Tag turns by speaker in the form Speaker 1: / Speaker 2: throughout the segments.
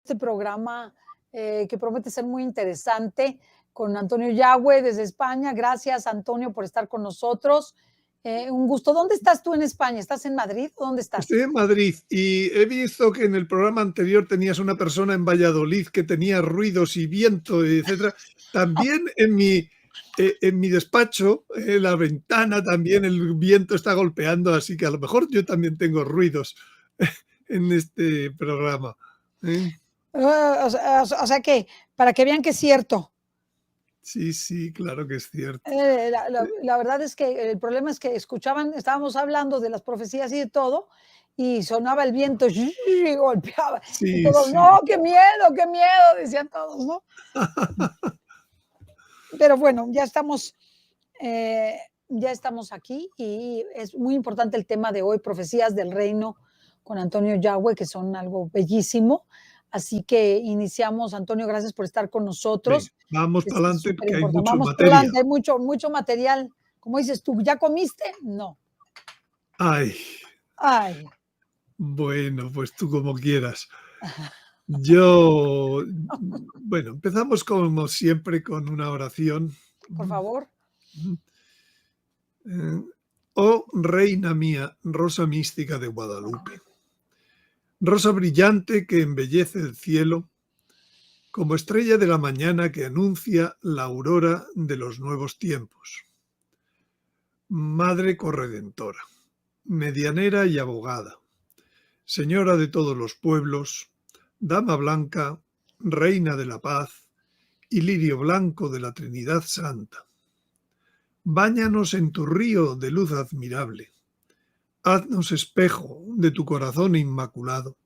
Speaker 1: este programa que promete ser muy interesante con Antonio Yagüe desde España. Gracias, Antonio, por estar con nosotros. Un gusto. ¿Dónde estás tú en España? ¿Estás en Madrid o dónde estás?
Speaker 2: Estoy en Madrid y he visto que en el programa anterior tenías una persona en Valladolid que tenía ruidos y viento, etcétera. También en mi despacho, la ventana, también el viento está golpeando, así que a lo mejor yo también tengo ruidos en este programa.
Speaker 1: O sea que, para que vean que es cierto.
Speaker 2: Sí, sí, claro que es cierto.
Speaker 1: La verdad es que el problema es que estábamos hablando de las profecías y de todo, y sonaba el viento y golpeaba. Y
Speaker 2: Sí,
Speaker 1: todos,
Speaker 2: sí.
Speaker 1: no, qué miedo, decían todos, ¿no? Pero bueno, ya estamos aquí y es muy importante el tema de hoy, profecías del reino con Antonio Yagüe, que son algo bellísimo. Así que iniciamos. Antonio, gracias por estar con nosotros.
Speaker 2: Venga, vamos para
Speaker 1: Es
Speaker 2: adelante
Speaker 1: súper
Speaker 2: porque hay
Speaker 1: importante.
Speaker 2: mucha
Speaker 1: Vamos para
Speaker 2: materia.
Speaker 1: adelante, hay mucho material. Como dices tú, ¿ya comiste? No.
Speaker 2: Ay,
Speaker 1: Ay,
Speaker 2: bueno, pues tú como quieras. Bueno, empezamos como siempre con una oración.
Speaker 1: por favor.
Speaker 2: Oh Reina mía, rosa mística de Guadalupe, rosa brillante que embellece el cielo, como estrella de la mañana que anuncia la aurora de los nuevos tiempos. Madre corredentora, medianera y abogada, señora de todos los pueblos, dama blanca, reina de la paz y lirio blanco de la Trinidad Santa. Báñanos en tu río de luz admirable. Haznos espejo de tu corazón inmaculado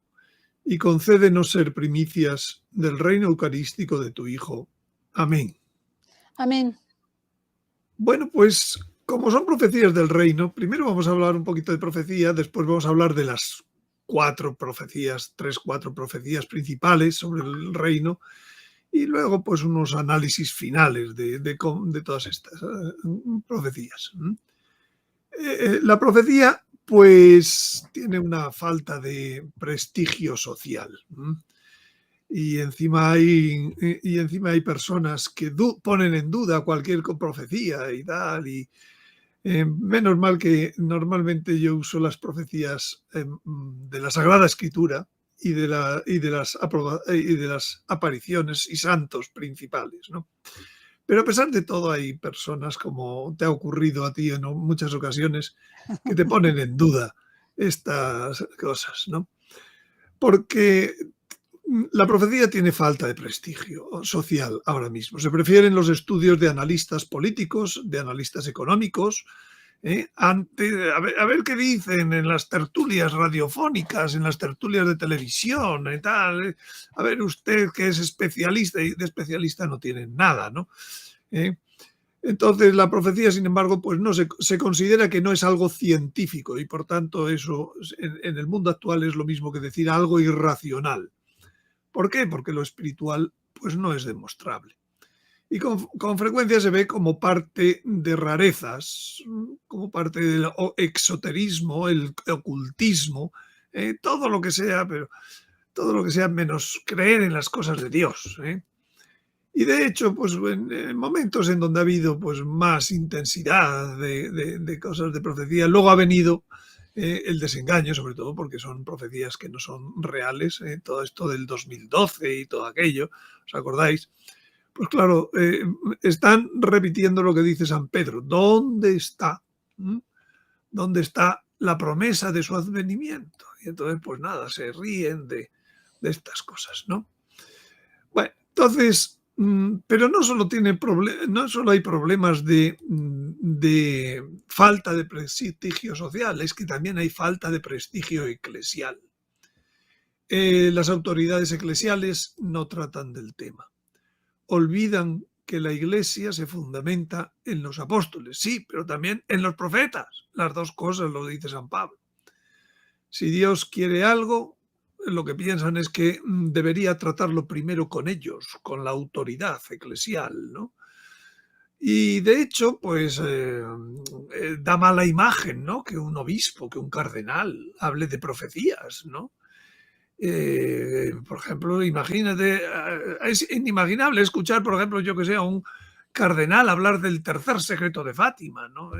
Speaker 2: y concédenos ser primicias del reino eucarístico de tu Hijo. Amén.
Speaker 1: Amén.
Speaker 2: Bueno, pues como son profecías del reino, primero vamos a hablar un poquito de profecía, después vamos a hablar de las cuatro profecías principales sobre el reino y luego pues unos análisis finales de todas estas profecías. La profecía pues tiene una falta de prestigio social. Y encima hay personas que ponen en duda cualquier profecía y tal. Y menos mal que normalmente yo uso las profecías de la Sagrada Escritura y de las apariciones y santos principales, ¿no? Pero a pesar de todo hay personas, como te ha ocurrido a ti en muchas ocasiones, que te ponen en duda estas cosas, ¿no? Porque la profecía tiene falta de prestigio social ahora mismo. Se prefieren los estudios de analistas políticos, de analistas económicos, a ver qué dicen en las tertulias radiofónicas, en las tertulias de televisión y tal. A ver usted que es especialista, y de especialista no tiene nada, ¿no? Entonces la profecía, sin embargo, pues no se considera que no es algo científico y por tanto eso en el mundo actual es lo mismo que decir algo irracional. ¿Por qué? Porque lo espiritual pues no es demostrable. Y con frecuencia se ve como parte de rarezas, como parte del exoterismo, el ocultismo, todo lo que sea, pero todo lo que sea menos creer en las cosas de Dios. Y de hecho, pues en momentos en donde ha habido pues más intensidad de cosas de profecía, luego ha venido el desengaño, sobre todo porque son profecías que no son reales, todo esto del 2012 y todo aquello, ¿os acordáis? Pues claro, están repitiendo lo que dice San Pedro. ¿Dónde está? ¿Dónde está la promesa de su advenimiento? Y entonces, pues nada, se ríen de estas cosas, ¿no? Bueno, entonces, pero no solo hay problemas de falta de prestigio social, es que también hay falta de prestigio eclesial. Las autoridades eclesiales no tratan del tema. Olvidan que la Iglesia se fundamenta en los apóstoles, sí, pero también en los profetas. Las dos cosas lo dice San Pablo. Si Dios quiere algo, lo que piensan es que debería tratarlo primero con ellos, con la autoridad eclesial, ¿no? Y de hecho, pues da mala imagen, ¿no? Que un obispo, que un cardenal hable de profecías, ¿no? Por ejemplo, imagínate, es inimaginable escuchar, por ejemplo, yo que sé, a un cardenal hablar del tercer secreto de Fátima, ¿no?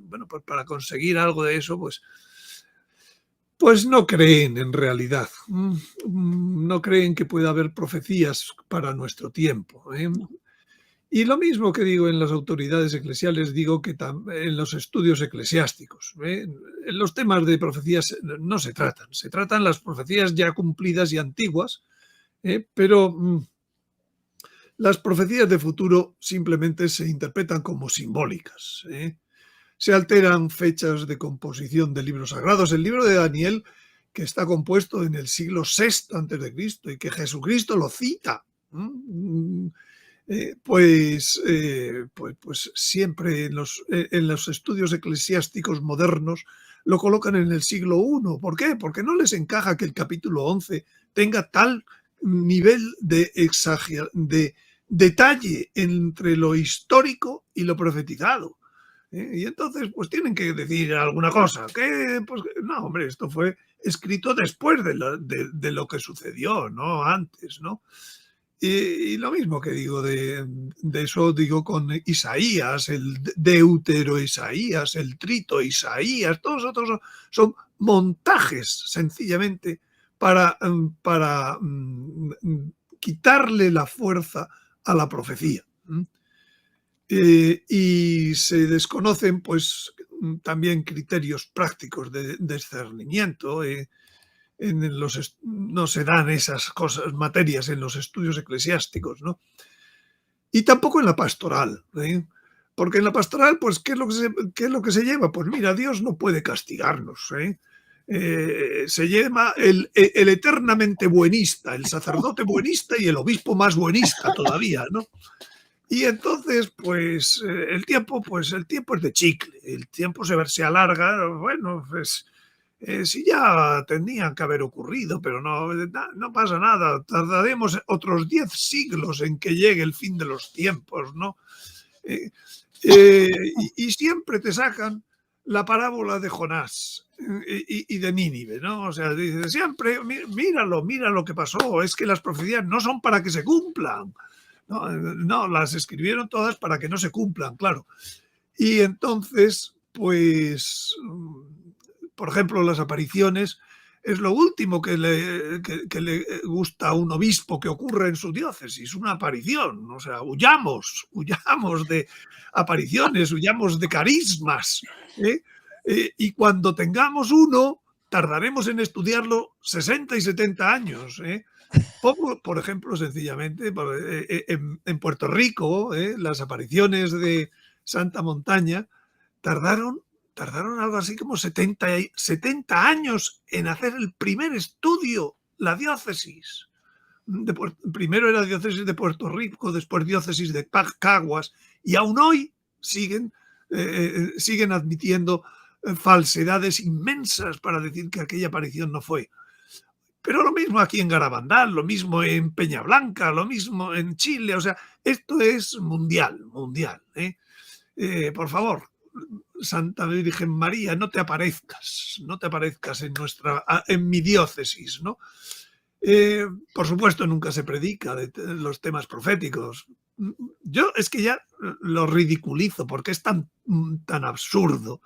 Speaker 2: Bueno, pues para conseguir algo de eso, pues no creen en realidad. No creen que pueda haber profecías para nuestro tiempo, ¿eh?
Speaker 1: No.
Speaker 2: Y lo mismo que digo en las autoridades eclesiales, digo que en los estudios eclesiásticos. ¿Eh? En los temas de profecías no se tratan las profecías ya cumplidas y antiguas, pero las profecías de futuro simplemente se interpretan como simbólicas. Se alteran fechas de composición de libros sagrados. El libro de Daniel, que está compuesto en el siglo VI antes de Cristo y que Jesucristo lo cita. Pues siempre en los estudios eclesiásticos modernos lo colocan en el siglo I. ¿Por qué? Porque no les encaja que el capítulo 11 tenga tal nivel de detalle entre lo histórico y lo profetizado. Y entonces, pues tienen que decir alguna cosa. Pues no, hombre, esto fue escrito después de lo que sucedió, no antes, ¿no? Y lo mismo que digo de eso, digo con Isaías, el Deutero Isaías, el Trito Isaías, todos otros son montajes sencillamente para quitarle la fuerza a la profecía. Y se desconocen pues también criterios prácticos de discernimiento. No se dan esas materias en los estudios eclesiásticos, ¿no? Y tampoco en la pastoral, ¿eh? Porque en la pastoral, pues, ¿qué es lo que se lleva? Pues mira, Dios no puede castigarnos, ¿eh? Se llama el eternamente buenista, el sacerdote buenista y el obispo más buenista todavía, ¿no? Y entonces, pues, el tiempo es de chicle, el tiempo se alarga, bueno, pues, sí ya tendrían que haber ocurrido, pero no pasa nada. Tardaremos otros 10 siglos en que llegue el fin de los tiempos, ¿no? Y siempre te sacan la parábola de Jonás y de Nínive, ¿no? O sea, dice, siempre, mira lo que pasó, es que las profecías no son para que se cumplan. No, las escribieron todas para que no se cumplan, claro. Y entonces, pues, por ejemplo, las apariciones es lo último que le gusta a un obispo que ocurre en su diócesis, una aparición. O sea, huyamos de apariciones, huyamos de carismas. Y cuando tengamos uno, tardaremos en estudiarlo 60 y 70 años. Por ejemplo, sencillamente, en Puerto Rico, las apariciones de Santa Montaña tardaron algo así como 70 años en hacer el primer estudio, la diócesis. Primero era diócesis de Puerto Rico, después diócesis de Caguas, y aún hoy siguen admitiendo falsedades inmensas para decir que aquella aparición no fue. Pero lo mismo aquí en Garabandal, lo mismo en Peñablanca, lo mismo en Chile. O sea, esto es mundial. Por favor, Santa Virgen María, no te aparezcas en mi diócesis, ¿no? Por supuesto, nunca se predica de los temas proféticos. Yo es que ya lo ridiculizo porque es tan absurdo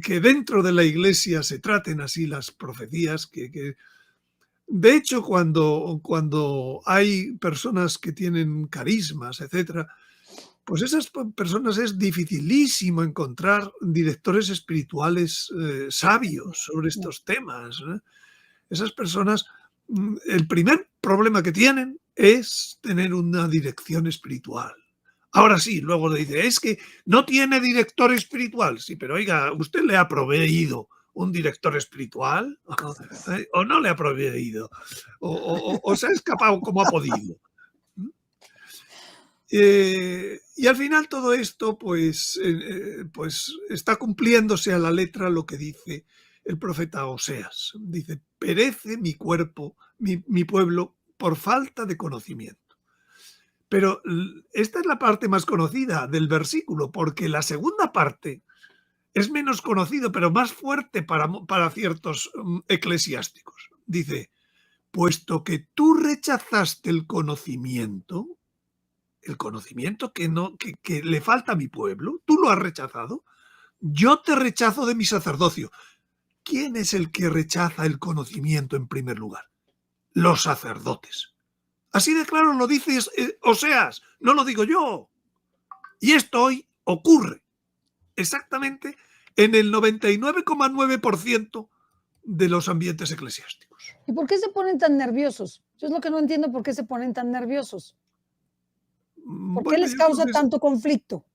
Speaker 2: que dentro de la Iglesia se traten así las profecías, de hecho, cuando hay personas que tienen carismas, etcétera, pues esas personas es dificilísimo encontrar directores espirituales sabios sobre estos temas, ¿eh? Esas personas, el primer problema que tienen es tener una dirección espiritual. Ahora sí, luego le dice, es que no tiene director espiritual. Sí, pero oiga, ¿usted le ha proveído un director espiritual? ¿O no le ha proveído? ¿O se ha escapado como ha podido? Y al final todo esto, pues está cumpliéndose a la letra lo que dice el profeta Oseas. Dice, perece mi cuerpo, mi pueblo, por falta de conocimiento. Pero esta es la parte más conocida del versículo, porque la segunda parte es menos conocido, pero más fuerte para ciertos eclesiásticos. Dice, puesto que tú rechazaste el conocimiento que le falta a mi pueblo, tú lo has rechazado, yo te rechazo de mi sacerdocio. ¿Quién es el que rechaza el conocimiento en primer lugar? Los sacerdotes. Así de claro lo dice Oseas, no lo digo yo. Y esto hoy ocurre exactamente en el 99,9% de los ambientes eclesiásticos.
Speaker 1: ¿Y por qué se ponen tan nerviosos? Yo es lo que no entiendo, por qué se ponen tan nerviosos. ¿Por qué
Speaker 2: Bueno,
Speaker 1: les
Speaker 2: yo creo
Speaker 1: causa
Speaker 2: que
Speaker 1: tanto conflicto?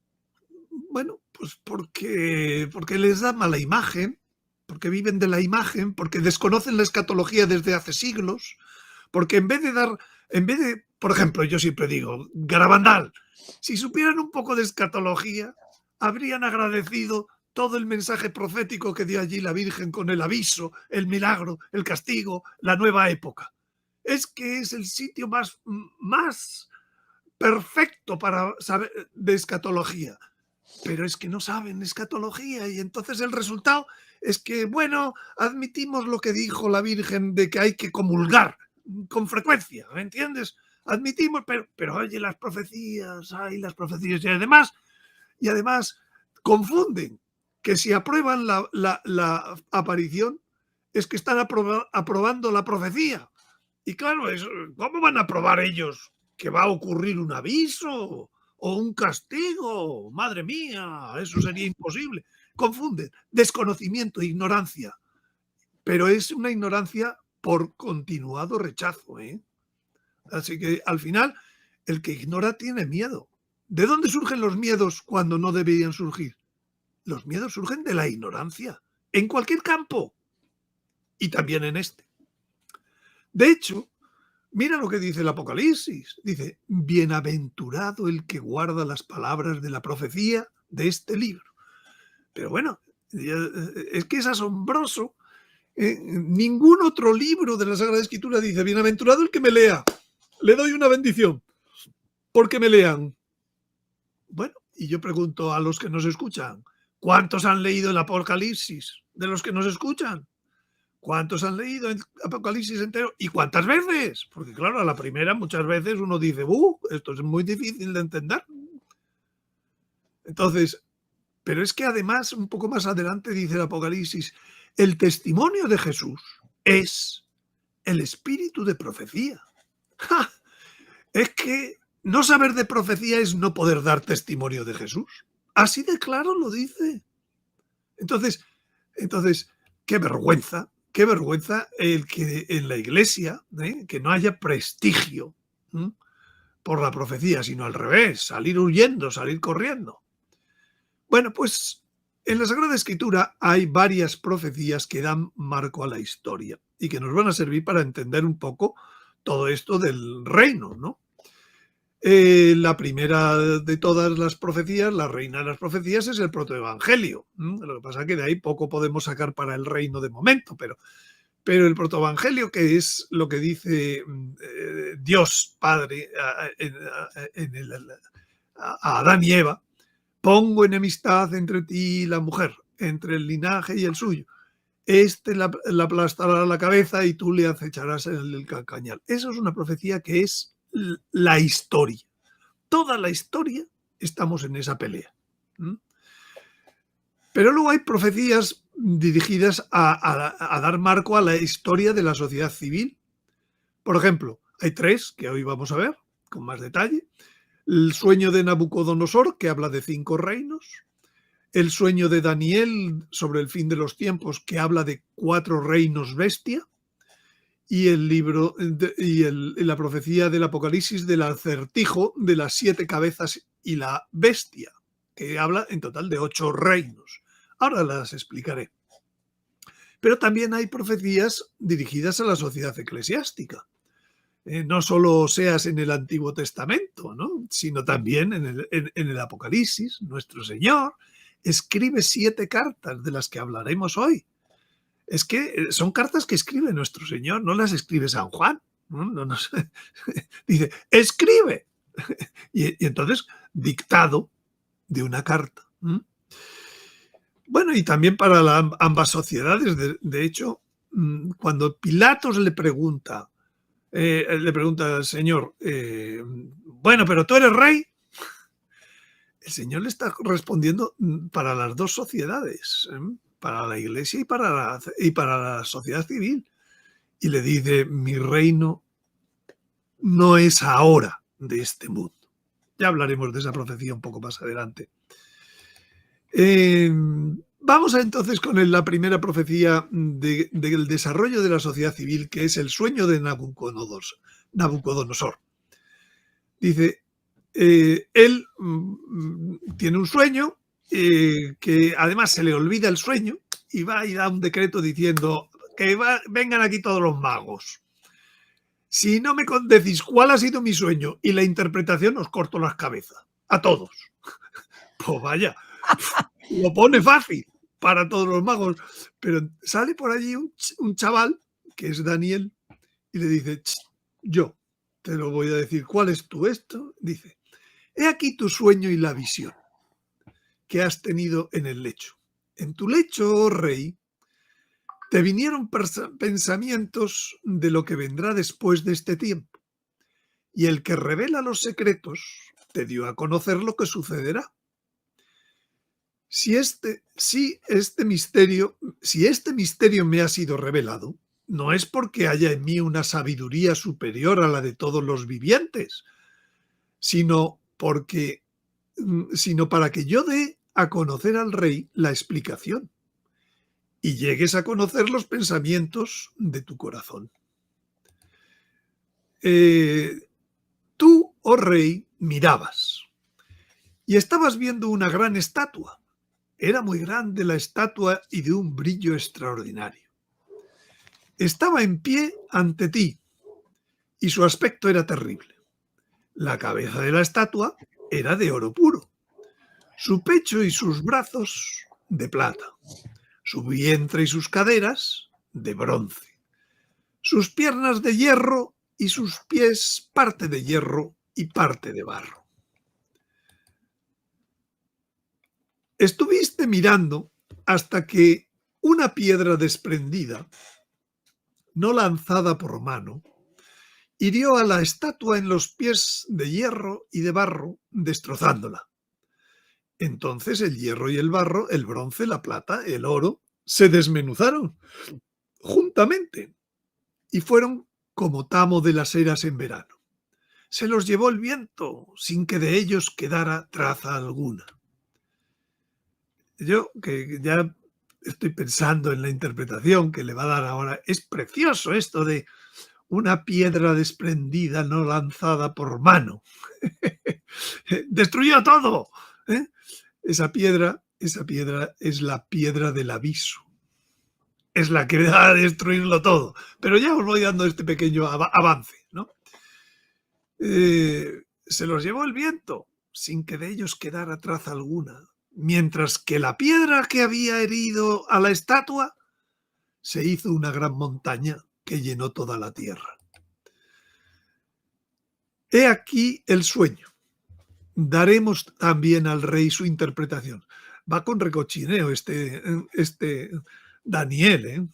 Speaker 2: bueno, pues porque les da mala imagen, porque viven de la imagen, porque desconocen la escatología desde hace siglos, porque en vez de, por ejemplo, yo siempre digo, Garabandal, si supieran un poco de escatología, habrían agradecido todo el mensaje profético que dio allí la Virgen con el aviso, el milagro, el castigo, la nueva época. Es que es el sitio más perfecto para saber de escatología. Pero es que no saben escatología y entonces el resultado es que, bueno, admitimos lo que dijo la Virgen de que hay que comulgar con frecuencia, ¿me entiendes? Admitimos, pero oye, las profecías, y además confunden que si aprueban la aparición es que están aprobando la profecía. Y claro, ¿cómo van a aprobar ellos que va a ocurrir un aviso o un castigo? Madre mía, eso sería imposible. Confunden desconocimiento e ignorancia, pero es una ignorancia por continuado rechazo, ¿eh? Así que al final, el que ignora tiene miedo. ¿De dónde surgen los miedos cuando no deberían surgir? Los miedos surgen de la ignorancia, en cualquier campo y también en este. De hecho, mira lo que dice el Apocalipsis. Dice, bienaventurado el que guarda las palabras de la profecía de este libro. Pero bueno, es que es asombroso. Ningún otro libro de la Sagrada Escritura dice, bienaventurado el que me lea. Le doy una bendición porque me lean. Bueno, y yo pregunto a los que nos escuchan, ¿cuántos han leído el Apocalipsis de los que nos escuchan? ¿Cuántos han leído el Apocalipsis entero? ¿Y cuántas veces? Porque claro, a la primera muchas veces uno dice, esto es muy difícil de entender. Entonces, pero es que además, un poco más adelante dice el Apocalipsis, el testimonio de Jesús es el espíritu de profecía. ¡Ja! Es que no saber de profecía es no poder dar testimonio de Jesús. Así de claro lo dice. Entonces, qué vergüenza el que en la iglesia, que no haya prestigio por la profecía, sino al revés, salir huyendo, salir corriendo. Bueno, pues en la Sagrada Escritura hay varias profecías que dan marco a la historia y que nos van a servir para entender un poco todo esto del reino, ¿no? La primera de todas las profecías, la reina de las profecías, es el protoevangelio. Lo que pasa es que de ahí poco podemos sacar para el reino de momento, pero el protoevangelio, que es lo que dice Dios Padre a Adán y Eva, pongo enemistad entre ti y la mujer, entre el linaje y el suyo. Este la aplastará la cabeza y tú le acecharás en el calcañar. Eso es una profecía que es la historia. Toda la historia estamos en esa pelea. Pero luego hay profecías dirigidas a dar marco a la historia de la sociedad civil. Por ejemplo, hay tres que hoy vamos a ver con más detalle. El sueño de Nabucodonosor, que habla de 5 reinos. El sueño de Daniel sobre el fin de los tiempos, que habla de 4 reinos bestia. Y el libro la profecía del Apocalipsis del acertijo de las 7 cabezas y la bestia, que habla en total de 8 reinos. Ahora las explicaré. Pero también hay profecías dirigidas a la sociedad eclesiástica. No solo Oseas en el Antiguo Testamento, ¿no? Sino también en el Apocalipsis. Nuestro Señor escribe 7 cartas de las que hablaremos hoy. Es que son cartas que escribe nuestro Señor, no las escribe San Juan. No sé. Dice, escribe. Y entonces, dictado de una carta. Bueno, y también para ambas sociedades. De hecho, cuando Pilatos le pregunta al Señor, bueno, pero tú eres rey, el Señor le está respondiendo para las dos sociedades, para la iglesia y para la sociedad civil. Y le dice, mi reino no es ahora de este mundo. Ya hablaremos de esa profecía un poco más adelante. Vamos entonces con la primera profecía del desarrollo de la sociedad civil, que es el sueño de Nabucodonosor. Dice, él tiene un sueño que además se le olvida el sueño y va y da un decreto diciendo que vengan aquí todos los magos. Si no me decís cuál ha sido mi sueño y la interpretación, os corto las cabezas. A todos. Pues vaya, lo pone fácil para todos los magos. Pero sale por allí un chaval, que es Daniel, y le dice, yo te lo voy a decir. ¿Cuál es tu esto? Dice, he aquí tu sueño y la visión que has tenido en el lecho. En tu lecho, oh rey, te vinieron pensamientos de lo que vendrá después de este tiempo. Y el que revela los secretos te dio a conocer lo que sucederá. Si este misterio me ha sido revelado, no es porque haya en mí una sabiduría superior a la de todos los vivientes, sino para que yo dé a conocer al rey la explicación y llegues a conocer los pensamientos de tu corazón. Tú, oh rey, mirabas y estabas viendo una gran estatua. Era muy grande la estatua y de un brillo extraordinario. Estaba en pie ante ti y su aspecto era terrible. La cabeza de la estatua era de oro puro, su pecho y sus brazos de plata, su vientre y sus caderas de bronce, sus piernas de hierro y sus pies parte de hierro y parte de barro. Estuviste mirando hasta que una piedra desprendida, no lanzada por mano, hirió a la estatua en los pies de hierro y de barro, destrozándola. Entonces el hierro y el barro, el bronce, la plata, el oro, se desmenuzaron juntamente y fueron como tamo de las eras en verano. Se los llevó el viento sin que de ellos quedara traza alguna. Yo, que ya estoy pensando en la interpretación que le va a dar ahora, es precioso esto de una piedra desprendida no lanzada por mano. Destruyó todo. Esa piedra es la piedra del aviso. Es la que va a destruirlo todo. Pero ya os voy dando este pequeño avance, ¿no? Se los llevó el viento sin que de ellos quedara traza alguna, mientras que la piedra que había herido a la estatua se hizo una gran montaña que llenó toda la tierra. He aquí el sueño. Daremos también al rey su interpretación. Va con recochineo este Daniel, ¿eh?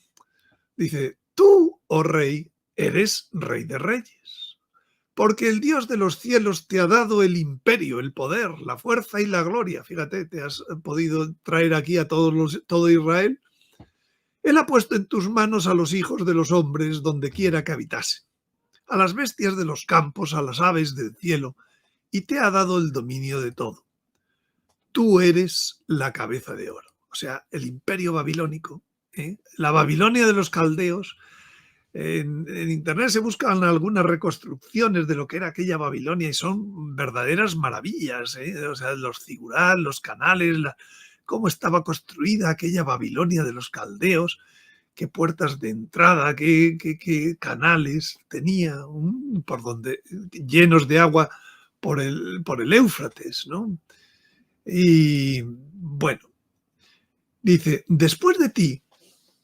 Speaker 2: Dice, tú, oh rey, eres rey de reyes, porque el Dios de los cielos te ha dado el imperio, el poder, la fuerza y la gloria. Fíjate, te has podido traer aquí a todo Israel. Él ha puesto en tus manos a los hijos de los hombres donde quiera que habitasen, a las bestias de los campos, a las aves del cielo, y te ha dado el dominio de todo. Tú eres la cabeza de oro. O sea, el imperio babilónico, la Babilonia de los caldeos. En internet se buscan algunas reconstrucciones de lo que era aquella Babilonia y son verdaderas maravillas, o sea, los zigurats, los canales, cómo estaba construida aquella Babilonia de los caldeos, qué puertas de entrada, qué canales tenía, por donde, llenos de agua por el Éufrates, ¿no? Y bueno, dice, después de ti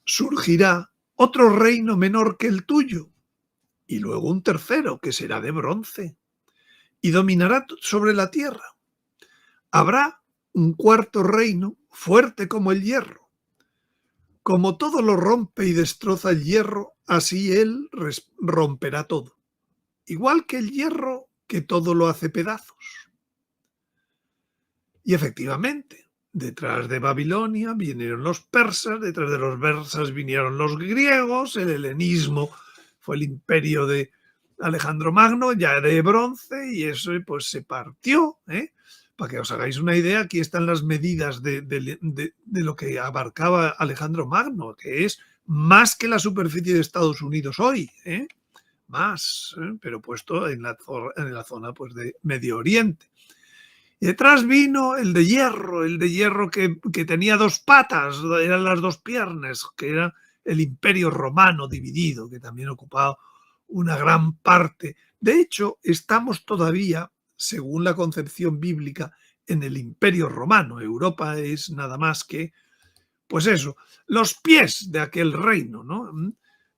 Speaker 2: surgirá otro reino menor que el tuyo, y luego un tercero que será de bronce, y dominará sobre la tierra. Habrá un cuarto reino fuerte como el hierro. Como todo lo rompe y destroza el hierro, así él romperá todo. Igual que el hierro que todo lo hace pedazos. Y efectivamente, detrás de Babilonia vinieron los persas, detrás de los persas vinieron los griegos, el helenismo fue el imperio de Alejandro Magno, ya de bronce, y eso pues se partió. Para que os hagáis una idea, aquí están las medidas de lo que abarcaba Alejandro Magno, que es más que la superficie de Estados Unidos hoy, más, pero puesto en la zona pues, de Medio Oriente. Y detrás vino el de hierro que tenía dos patas, eran las dos piernas, que era el imperio romano dividido, que también ocupaba una gran parte. De hecho, estamos todavía, según la concepción bíblica, en el imperio romano. Europa es nada más que, pues eso, los pies de aquel reino, ¿no?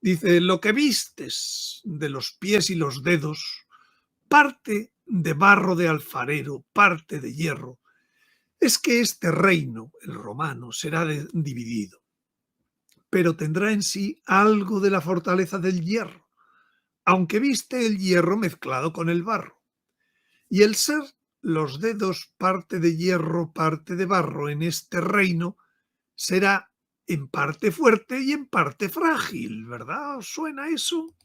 Speaker 2: Dice, lo que vistes de los pies y los dedos, parte de barro de alfarero, parte de hierro, es que este reino, el romano, será dividido, pero tendrá en sí algo de la fortaleza del hierro, aunque viste el hierro mezclado con el barro. Y el ser los dedos parte de hierro, parte de barro en este reino, será en parte fuerte y en parte frágil, ¿verdad? ¿Os suena eso?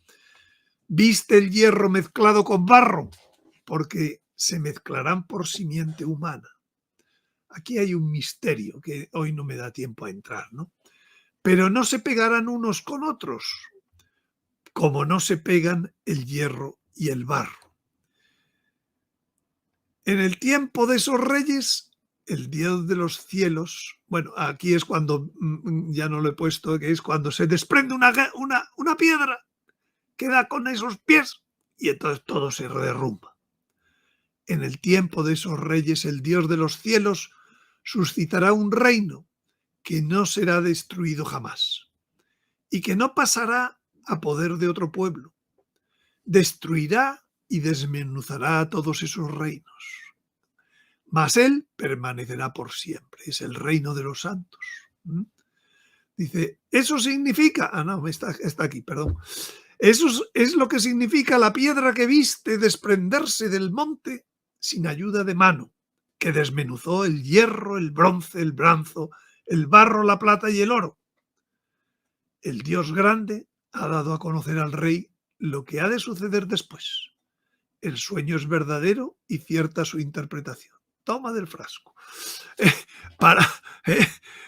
Speaker 2: ¿Viste el hierro mezclado con barro? Porque se mezclarán por simiente humana. Aquí hay un misterio que hoy no me da tiempo a entrar, ¿no? Pero no se pegarán unos con otros, como no se pegan el hierro y el barro. En el tiempo de esos reyes, el Dios de los cielos, bueno, aquí es cuando, ya no lo he puesto, que es cuando se desprende una piedra que da con esos pies y entonces todo se derrumba. En el tiempo de esos reyes, el Dios de los cielos suscitará un reino que no será destruido jamás y que no pasará a poder de otro pueblo. Destruirá y desmenuzará a todos esos reinos. Mas él permanecerá por siempre. Es el reino de los santos. Dice, eso significa... no, está aquí, perdón. Eso es lo que significa la piedra que viste desprenderse del monte sin ayuda de mano, que desmenuzó el hierro, el bronce, el bronzo, el barro, la plata y el oro. El Dios grande ha dado a conocer al rey lo que ha de suceder después. El sueño es verdadero y cierta su interpretación. Toma del frasco.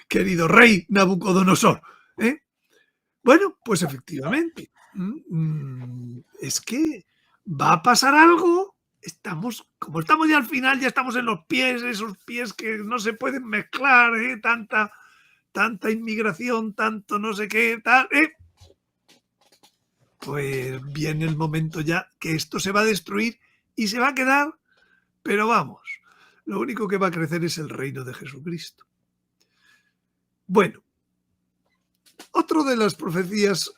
Speaker 2: Querido rey Nabucodonosor. Bueno, pues efectivamente. Es que va a pasar algo. Como estamos ya al final, ya estamos en los pies, esos pies que no se pueden mezclar, tanta inmigración, tanto no sé qué, tal. Pues viene el momento ya que esto se va a destruir y se va a quedar, pero vamos, lo único que va a crecer es el reino de Jesucristo. Bueno, otra de las profecías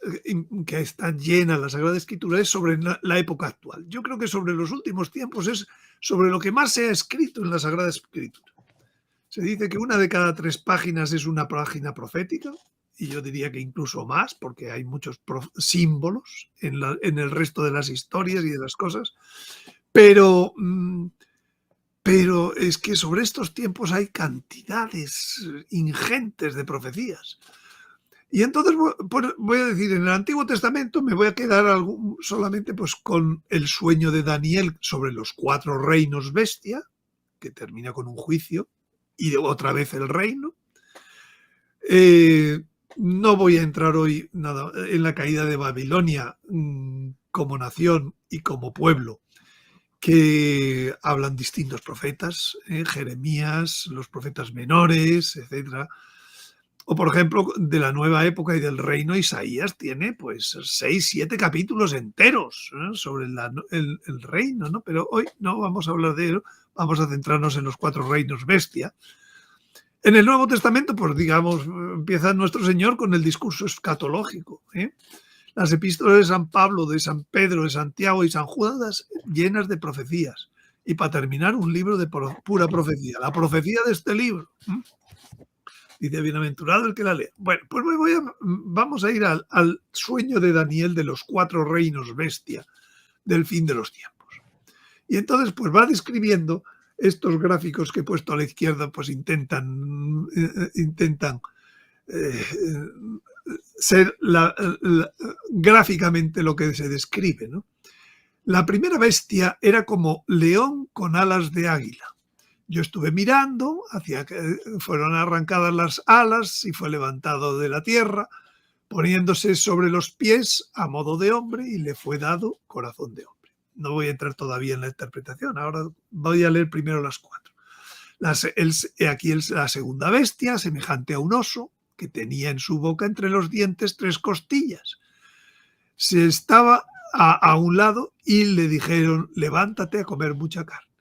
Speaker 2: que están llenas en la Sagrada Escritura es sobre la época actual. Yo creo que sobre los últimos tiempos es sobre lo que más se ha escrito en la Sagrada Escritura. Se dice que 1 de cada 3 páginas es una página profética, y yo diría que incluso más, porque hay muchos símbolos en el resto de las historias y de las cosas, pero es que sobre estos tiempos hay cantidades ingentes de profecías. Y entonces voy a decir, en el Antiguo Testamento me voy a quedar solamente pues con el sueño de Daniel sobre los 4 reinos bestia, que termina con un juicio, y otra vez el reino. No voy a entrar hoy nada en la caída de Babilonia como nación y como pueblo, que hablan distintos profetas, Jeremías, los profetas menores, etcétera. O, por ejemplo, de la nueva época y del reino, Isaías tiene pues 6, 7 capítulos enteros sobre el reino, ¿no? Pero hoy no vamos a hablar de ello, vamos a centrarnos en los 4 reinos bestia. En el Nuevo Testamento, pues digamos, empieza nuestro Señor con el discurso escatológico. Las epístolas de San Pablo, de San Pedro, de Santiago y San Judas llenas de profecías. Y para terminar, un libro de pura profecía. La profecía de este libro. Dice, bienaventurado el que la lea. Bueno, pues vamos a ir al sueño de Daniel de los 4 reinos bestia del fin de los tiempos. Y entonces pues va describiendo estos gráficos que he puesto a la izquierda, pues intentan ser gráficamente lo que se describe, ¿no? La primera bestia era como león con alas de águila. Yo estuve mirando hacia que fueron arrancadas las alas y fue levantado de la tierra, poniéndose sobre los pies a modo de hombre y le fue dado corazón de hombre. No voy a entrar todavía en la interpretación, ahora voy a leer primero las 4. Aquí es la segunda bestia, semejante a un oso, que tenía en su boca entre los dientes 3 costillas. Se estaba a un lado y le dijeron, levántate a comer mucha carne.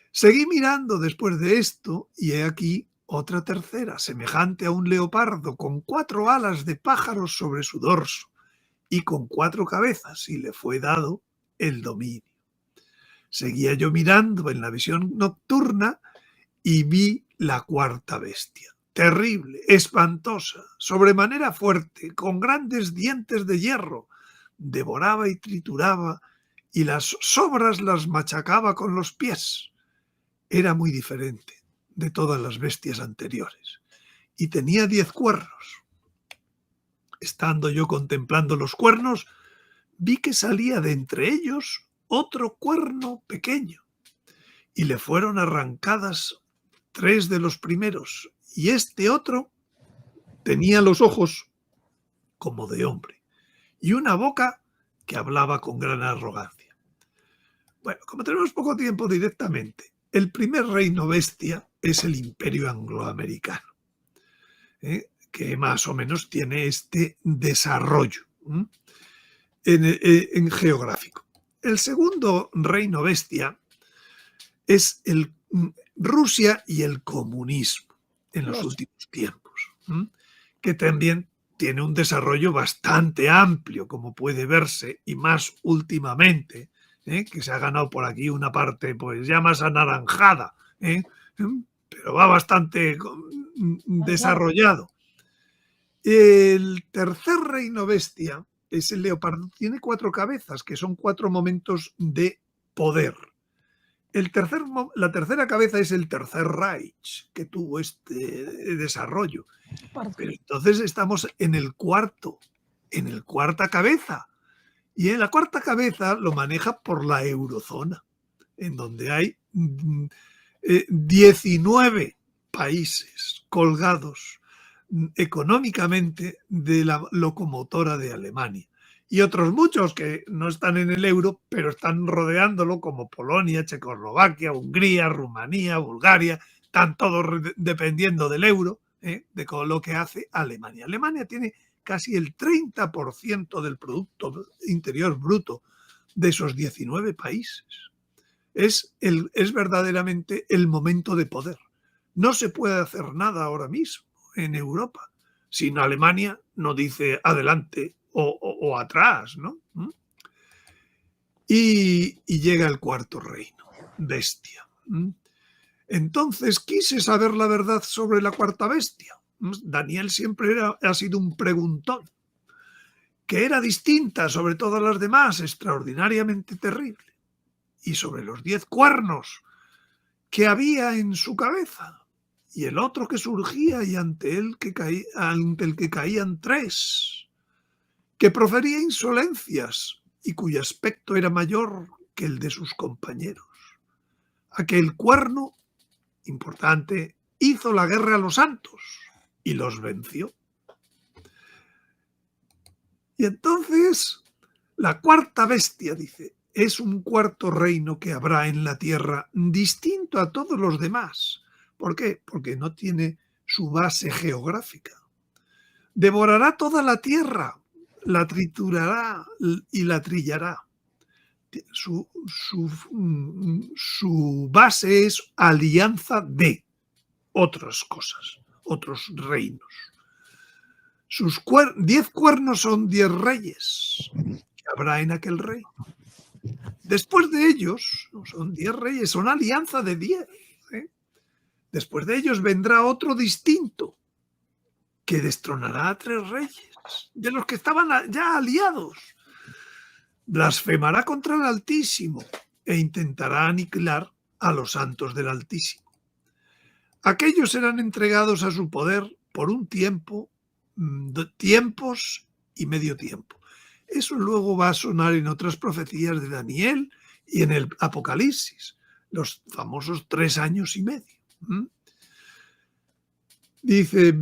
Speaker 2: Seguí mirando después de esto y he aquí otra tercera, semejante a un leopardo, con 4 alas de pájaros sobre su dorso y con 4 cabezas, y le fue dado el dominio. Seguía yo mirando en la visión nocturna y vi la cuarta bestia, terrible, espantosa, sobremanera fuerte, con grandes dientes de hierro, devoraba y trituraba y las sobras las machacaba con los pies. Era muy diferente de todas las bestias anteriores y tenía 10 cuernos. Estando yo contemplando los cuernos, vi que salía de entre ellos otro cuerno pequeño y le fueron arrancadas 3 de los primeros, y este otro tenía los ojos como de hombre y una boca que hablaba con gran arrogancia. Bueno, como tenemos poco tiempo directamente, el primer reino bestia es el Imperio Angloamericano, que más o menos tiene este desarrollo en geográfico. El segundo reino bestia es Rusia y el comunismo en los últimos tiempos, que también tiene un desarrollo bastante amplio, como puede verse, y más últimamente, que se ha ganado por aquí una parte pues ya más anaranjada, pero va bastante desarrollado. El tercer reino bestia es el leopardo, tiene 4 cabezas, que son 4 momentos de poder. La tercera cabeza es el Tercer Reich, que tuvo este desarrollo. Pero entonces estamos en la cuarta cabeza. Y en la cuarta cabeza lo maneja por la eurozona, en donde hay 19 países colgados económicamente de la locomotora de Alemania. Y otros muchos que no están en el euro, pero están rodeándolo, como Polonia, Checoslovaquia, Hungría, Rumanía, Bulgaria, están todos dependiendo del euro, de lo que hace Alemania. Alemania tiene casi el 30% del Producto Interior Bruto de esos 19 países. Es verdaderamente el momento de poder. No se puede hacer nada ahora mismo en Europa sin Alemania no dice adelante o atrás, ¿no? Y llega el cuarto reino, bestia. Entonces quise saber la verdad sobre la cuarta bestia. Daniel siempre ha sido un preguntón, que era distinta sobre todas las demás, extraordinariamente terrible, y sobre los 10 cuernos que había en su cabeza, y el otro que surgía y ante el que caían 3, que profería insolencias y cuyo aspecto era mayor que el de sus compañeros. Aquel cuerno, importante, hizo la guerra a los santos y los venció. Y entonces la cuarta bestia, dice, es un cuarto reino que habrá en la tierra distinto a todos los demás. ¿Por qué? Porque no tiene su base geográfica. Devorará toda la tierra, la triturará y la trillará. Su base es alianza de otras cosas, otros reinos. Sus 10 cuernos son 10 reyes que habrá en aquel reino. Después de ellos, no son 10 reyes, son alianza de 10. Después de ellos vendrá otro distinto, que destronará a 3 reyes, de los que estaban ya aliados. Blasfemará contra el Altísimo e intentará aniquilar a los santos del Altísimo. Aquellos serán entregados a su poder por un tiempo, tiempos y medio tiempo. Eso luego va a sonar en otras profecías de Daniel y en el Apocalipsis, los famosos 3 años y medio. Dice,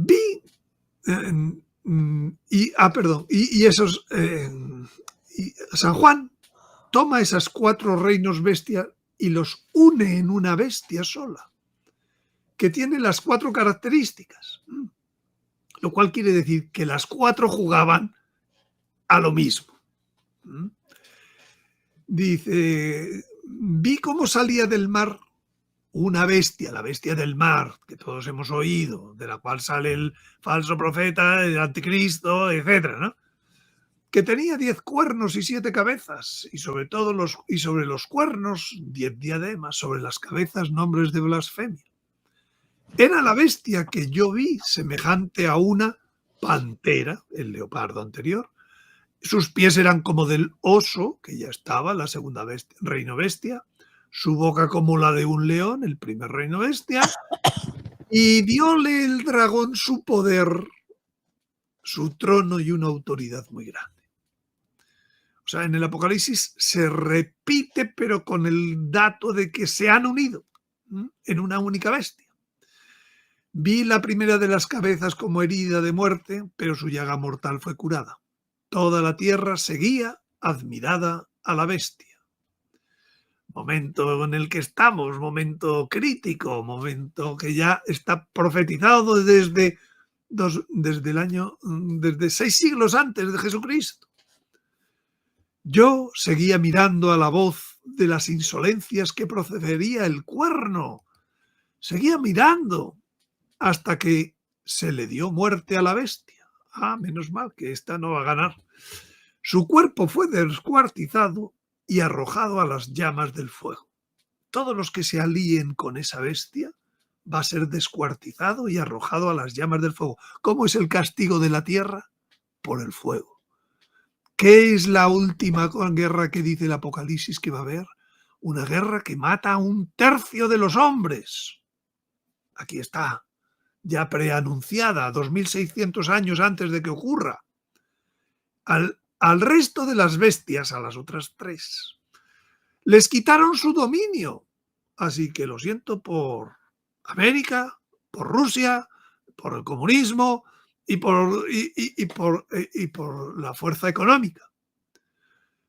Speaker 2: San Juan toma esas 4 reinos bestias y los une en una bestia sola, que tiene las 4 características, lo cual quiere decir que las 4 jugaban a lo mismo. Dice, vi cómo salía del mar una bestia, la bestia del mar, que todos hemos oído, de la cual sale el falso profeta, el anticristo, etcétera, ¿no? Que tenía 10 cuernos y 7 cabezas, y sobre los cuernos 10 diademas, sobre las cabezas nombres de blasfemia. Era la bestia que yo vi semejante a una pantera, el leopardo anterior. Sus pies eran como del oso, que ya estaba, la segunda bestia, reino bestia. Su boca como la de un león, el primer reino bestia. Y diole el dragón su poder, su trono y una autoridad muy grande. O sea, en el Apocalipsis se repite, pero con el dato de que se han unido en una única bestia. Vi la primera de las cabezas como herida de muerte, pero su llaga mortal fue curada. Toda la tierra seguía admirada a la bestia. Momento en el que estamos, momento crítico, momento que ya está profetizado desde 6 siglos antes de Jesucristo. Yo seguía mirando a la voz de las insolencias que procedería el cuerno. Seguía mirando hasta que se le dio muerte a la bestia. Menos mal que esta no va a ganar. Su cuerpo fue descuartizado y arrojado a las llamas del fuego. Todos los que se alíen con esa bestia va a ser descuartizado y arrojado a las llamas del fuego. ¿Cómo es el castigo de la tierra? Por el fuego. ¿Qué es la última guerra que dice el Apocalipsis que va a haber? Una guerra que mata a 1/3 de los hombres. Aquí está, ya preanunciada, 2600 años antes de que ocurra. Al resto de las bestias, a las otras 3, les quitaron su dominio. Así que lo siento por América, por Rusia, por el comunismo y por la fuerza económica.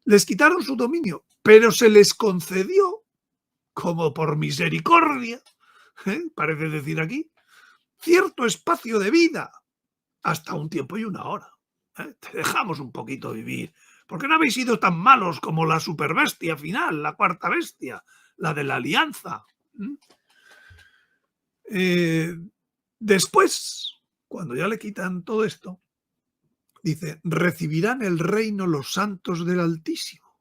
Speaker 2: Les quitaron su dominio, pero se les concedió, como por misericordia, parece decir aquí, cierto espacio de vida, hasta un tiempo y una hora. Te dejamos un poquito vivir, porque no habéis sido tan malos como la superbestia final, la 4ª bestia, la de la alianza. Después, cuando ya le quitan todo esto, dice, recibirán el reino los santos del Altísimo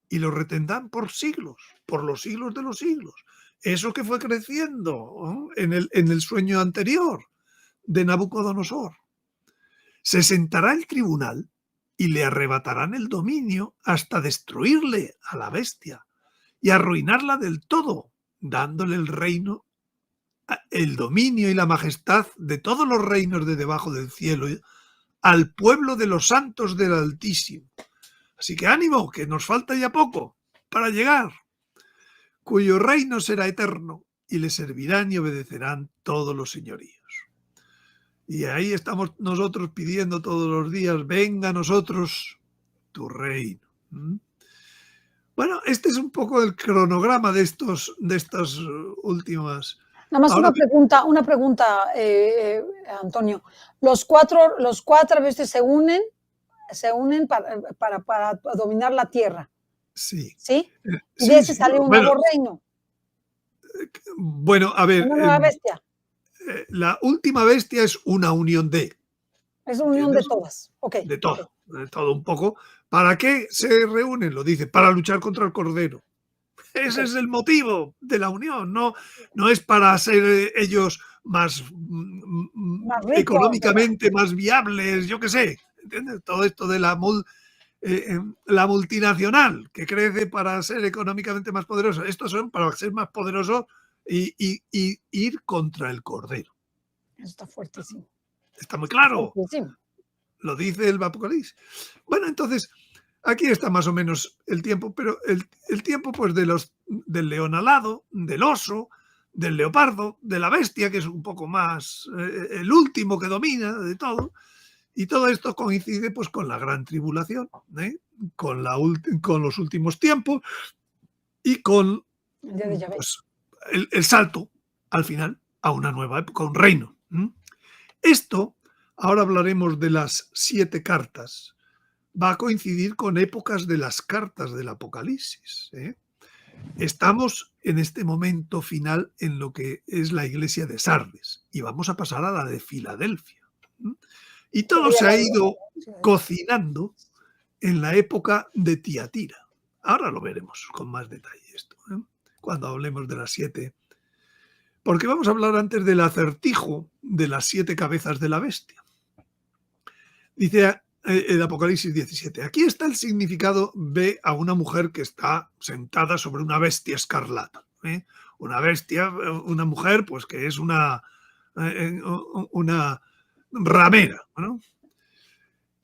Speaker 2: y lo retendrán por siglos, por los siglos de los siglos. Eso que fue creciendo en el sueño anterior de Nabucodonosor. Se sentará el tribunal y le arrebatarán el dominio hasta destruirle a la bestia y arruinarla del todo, dándole el reino, el dominio y la majestad de todos los reinos de debajo del cielo al pueblo de los santos del Altísimo. Así que ánimo, que nos falta ya poco para llegar, cuyo reino será eterno y le servirán y obedecerán todos los señoríos. Y ahí estamos nosotros pidiendo todos los días, venga a nosotros tu reino. Bueno, este es un poco el cronograma de estas últimas.
Speaker 1: Nada más ahora, una pregunta, Antonio. Los cuatro bestias se unen para dominar la tierra.
Speaker 2: Sí.
Speaker 1: ¿Sí? Y de ese sale un nuevo reino.
Speaker 2: Bueno, a ver.
Speaker 1: Una nueva bestia.
Speaker 2: La última bestia es una unión de.
Speaker 1: Es una unión de todas. Okay.
Speaker 2: De todo un poco, ¿Para qué se reúnen? Lo dice, para luchar contra el Cordero. Ese es el motivo de la unión, no es para ser ellos más
Speaker 1: Más ricos,
Speaker 2: económicamente más viables, yo qué sé, ¿entiendes? Todo esto de la multinacional que crece para ser económicamente más poderosa. Estos son para ser más poderosos y ir contra el Cordero.
Speaker 1: Eso está fuertísimo.
Speaker 2: Está muy claro.
Speaker 1: Fuertísimo.
Speaker 2: Lo dice el Apocalipsis. Bueno, entonces, aquí está más o menos el tiempo, pero el tiempo pues del león alado, del oso, del leopardo, de la bestia, que es un poco más el último que domina de todo, y todo esto coincide pues con la gran tribulación, con los últimos tiempos y con
Speaker 1: El día de Yahvé.
Speaker 2: pues, el salto al final a una nueva época, un reino. Esto, ahora hablaremos de las 7 cartas, va a coincidir con épocas de las cartas del Apocalipsis. Estamos en este momento final en lo que es la iglesia de Sardes y vamos a pasar a la de Filadelfia. Y todo se ha ido cocinando en la época de Tiatira. Ahora lo veremos con más detalle esto, cuando hablemos de las 7. Porque vamos a hablar antes del acertijo de las 7 cabezas de la bestia. Dice el Apocalipsis 17. Aquí está el significado. Ve a una mujer que está sentada sobre una bestia escarlata. Una bestia, una mujer, pues que es una ramera, ¿no?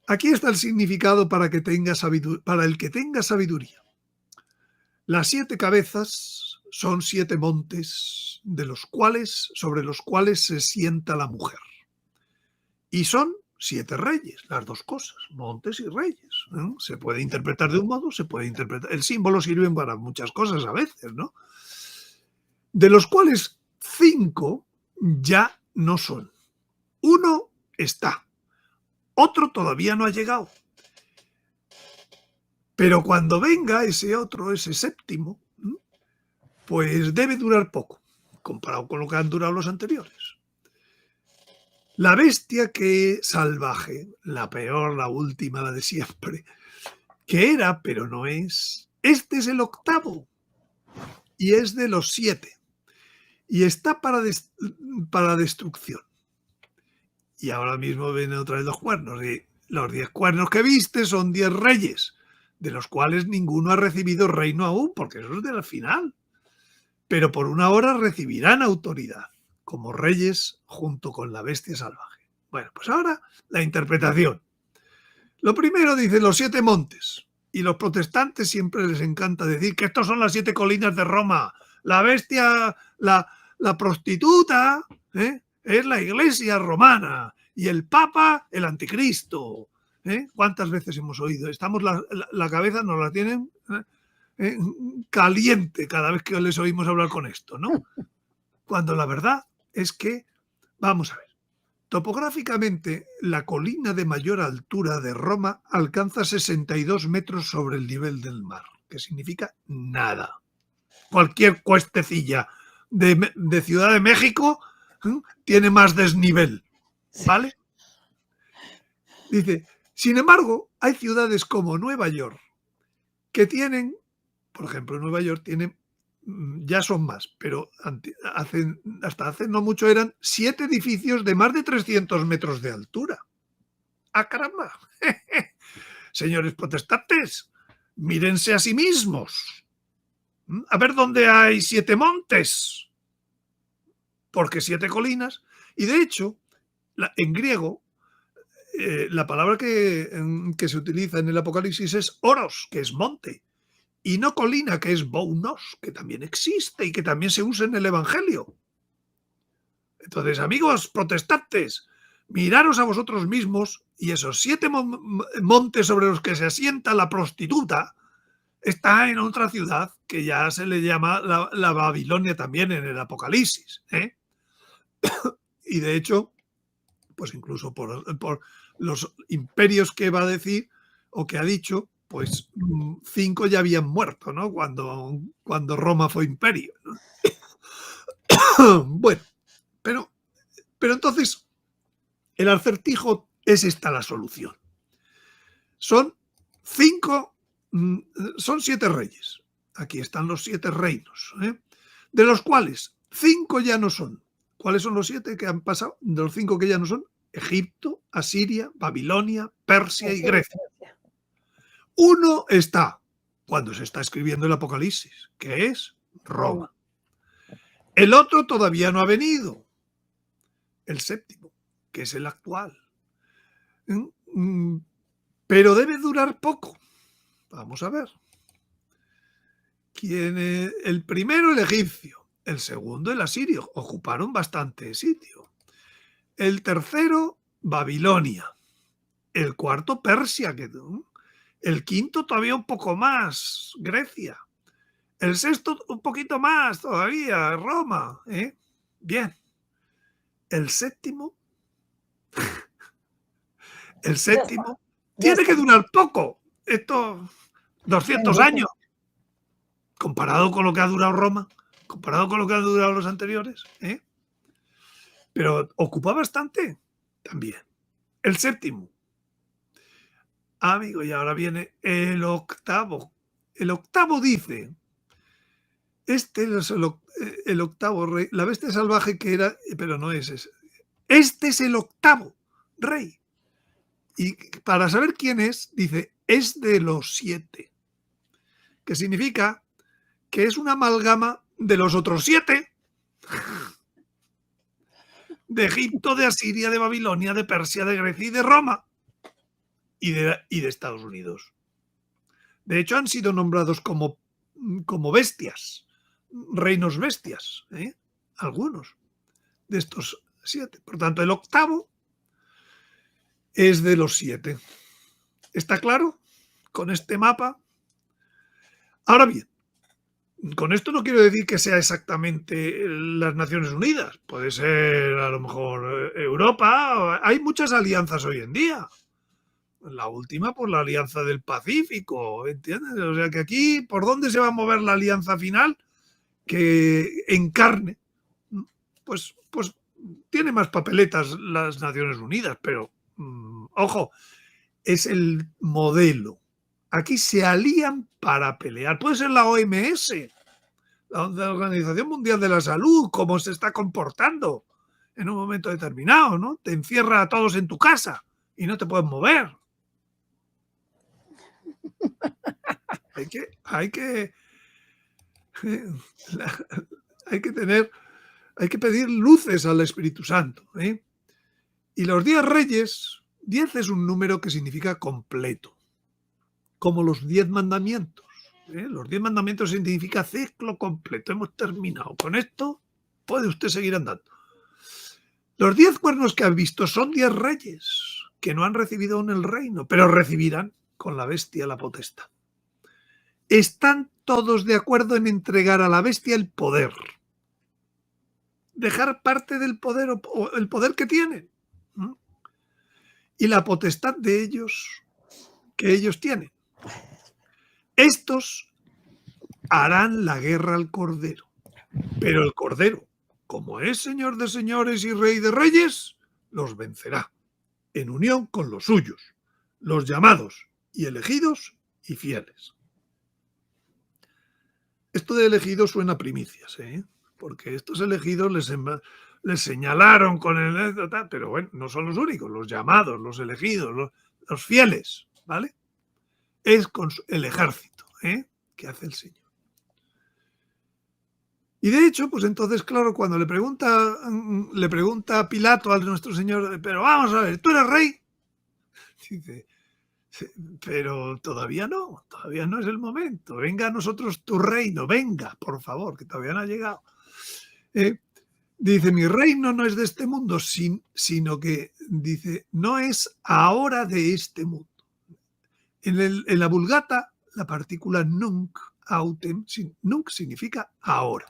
Speaker 2: Aquí está el significado para el que tenga sabiduría. Las 7 cabezas son 7 montes sobre los cuales se sienta la mujer. Y son 7 reyes, las dos cosas, montes y reyes. Se puede interpretar de un modo, se puede interpretar. El símbolo sirve para muchas cosas a veces, ¿no? De los cuales 5 ya no son. Uno está, otro todavía no ha llegado. Pero cuando venga ese otro, ese séptimo, pues debe durar poco, comparado con lo que han durado los anteriores. La bestia que salvaje, la peor, la última, la de siempre, que era, pero no es. Este es el 8º y es de los 7 y está para destrucción. Y ahora mismo vienen otra vez los cuernos. Y los 10 cuernos que viste son 10 reyes, de los cuales ninguno ha recibido reino aún, porque eso es del final. Pero por una hora recibirán autoridad como reyes junto con la bestia salvaje. Bueno, pues ahora la interpretación. Lo primero dice los 7 montes. Y los protestantes siempre les encanta decir que estos son las 7 colinas de Roma. La bestia, la prostituta, es la iglesia romana. Y el papa, el anticristo. ¿Cuántas veces hemos oído? La cabeza nos la tienen caliente cada vez que les oímos hablar con esto, ¿no? Cuando la verdad es que, vamos a ver, topográficamente la colina de mayor altura de Roma alcanza 62 metros sobre el nivel del mar, que significa nada. Cualquier cuestecilla de Ciudad de México tiene más desnivel, ¿vale? Dice, sin embargo, hay ciudades como Nueva York que tienen, por ejemplo, Nueva York tiene, ya son más, pero hasta hace no mucho eran 7 edificios de más de 300 metros de altura. ¡Ah, caramba! Señores protestantes, mírense a sí mismos. A ver dónde hay 7 montes. Porque 7 colinas. Y de hecho, en griego, la palabra que se utiliza en el Apocalipsis es oros, que es monte. Y no colina, que es bounos, que también existe y que también se usa en el Evangelio. Entonces, amigos protestantes, miraros a vosotros mismos y esos 7 montes sobre los que se asienta la prostituta está en otra ciudad que ya se le llama la Babilonia también en el Apocalipsis. Y de hecho, pues incluso por los imperios que va a decir o que ha dicho, pues 5 ya habían muerto, ¿no? Cuando Roma fue imperio, ¿no? Bueno, pero entonces el acertijo es esta la solución. Son son 7 reyes. Aquí están los 7 reinos, de los cuales 5 ya no son. ¿Cuáles son los 7 que han pasado? De los 5 que ya no son: Egipto, Asiria, Babilonia, Persia y Grecia. Uno está cuando se está escribiendo el Apocalipsis, que es Roma. El otro todavía no ha venido, el 7º, que es el actual. Pero debe durar poco. Vamos a ver. ¿Quién es? El primero, el egipcio. El segundo, el asirio. Ocuparon bastante sitio. El tercero, Babilonia. El cuarto, Persia. El quinto, todavía un poco más, Grecia. El sexto, un poquito más todavía, Roma. Bien. El séptimo. El séptimo tiene que durar poco. Esto, 200 años. Comparado con lo que ha durado Roma, comparado con lo que han durado los anteriores. Pero ocupa bastante también. El séptimo. Amigo, y ahora viene el octavo. El octavo dice, este es el octavo rey, la bestia salvaje que era, pero no es ese. Este es el octavo rey. Y para saber quién es, dice, es de los 7. Que significa que es una amalgama de los otros 7. De Egipto, de Asiria, de Babilonia, de Persia, de Grecia y de Roma. Y de Estados Unidos. De hecho, han sido nombrados como bestias, reinos bestias, algunos de estos 7. Por tanto, el octavo es de los 7. ¿Está claro? Con este mapa. Ahora bien, con esto no quiero decir que sea exactamente las Naciones Unidas. Puede ser a lo mejor Europa. Hay muchas alianzas hoy en día. La última, por la Alianza del Pacífico, ¿entiendes? O sea que aquí, ¿por dónde se va a mover la alianza final? Que encarne. Pues tiene más papeletas las Naciones Unidas, pero ojo, es el modelo. Aquí se alían para pelear. Puede ser la OMS, la Organización Mundial de la Salud, cómo se está comportando en un momento determinado, ¿no? Te encierra a todos en tu casa y no te puedes mover. Hay que pedir luces al Espíritu Santo. Y los 10 reyes, 10 es un número que significa completo, como los 10 mandamientos. Los 10 mandamientos significa ciclo completo. Hemos terminado. Con esto puede usted seguir andando. Los 10 cuernos que han visto son 10 reyes que no han recibido aún el reino, pero recibirán con la bestia la potestad. Están todos de acuerdo en entregar a la bestia el poder. Dejar parte del poder o el poder que tienen. Y la potestad de ellos que ellos tienen. Estos harán la guerra al Cordero. Pero el Cordero, como es Señor de señores y Rey de reyes, los vencerá en unión con los suyos, los llamados y elegidos y fieles. Esto de elegidos suena a primicias, porque estos elegidos les señalaron con el... Pero bueno, no son los únicos, los llamados, los elegidos, los fieles, ¿vale? Es con el ejército que hace el Señor. Y de hecho, pues entonces, claro, cuando le pregunta Pilato a nuestro Señor, pero vamos a ver, ¿tú eres rey? Dice, pero todavía no es el momento. Venga a nosotros tu reino, venga, por favor, que todavía no ha llegado. Dice, mi reino no es de este mundo, sino que, dice, no es ahora de este mundo. En la Vulgata, la partícula nunc, autem, nunc significa ahora.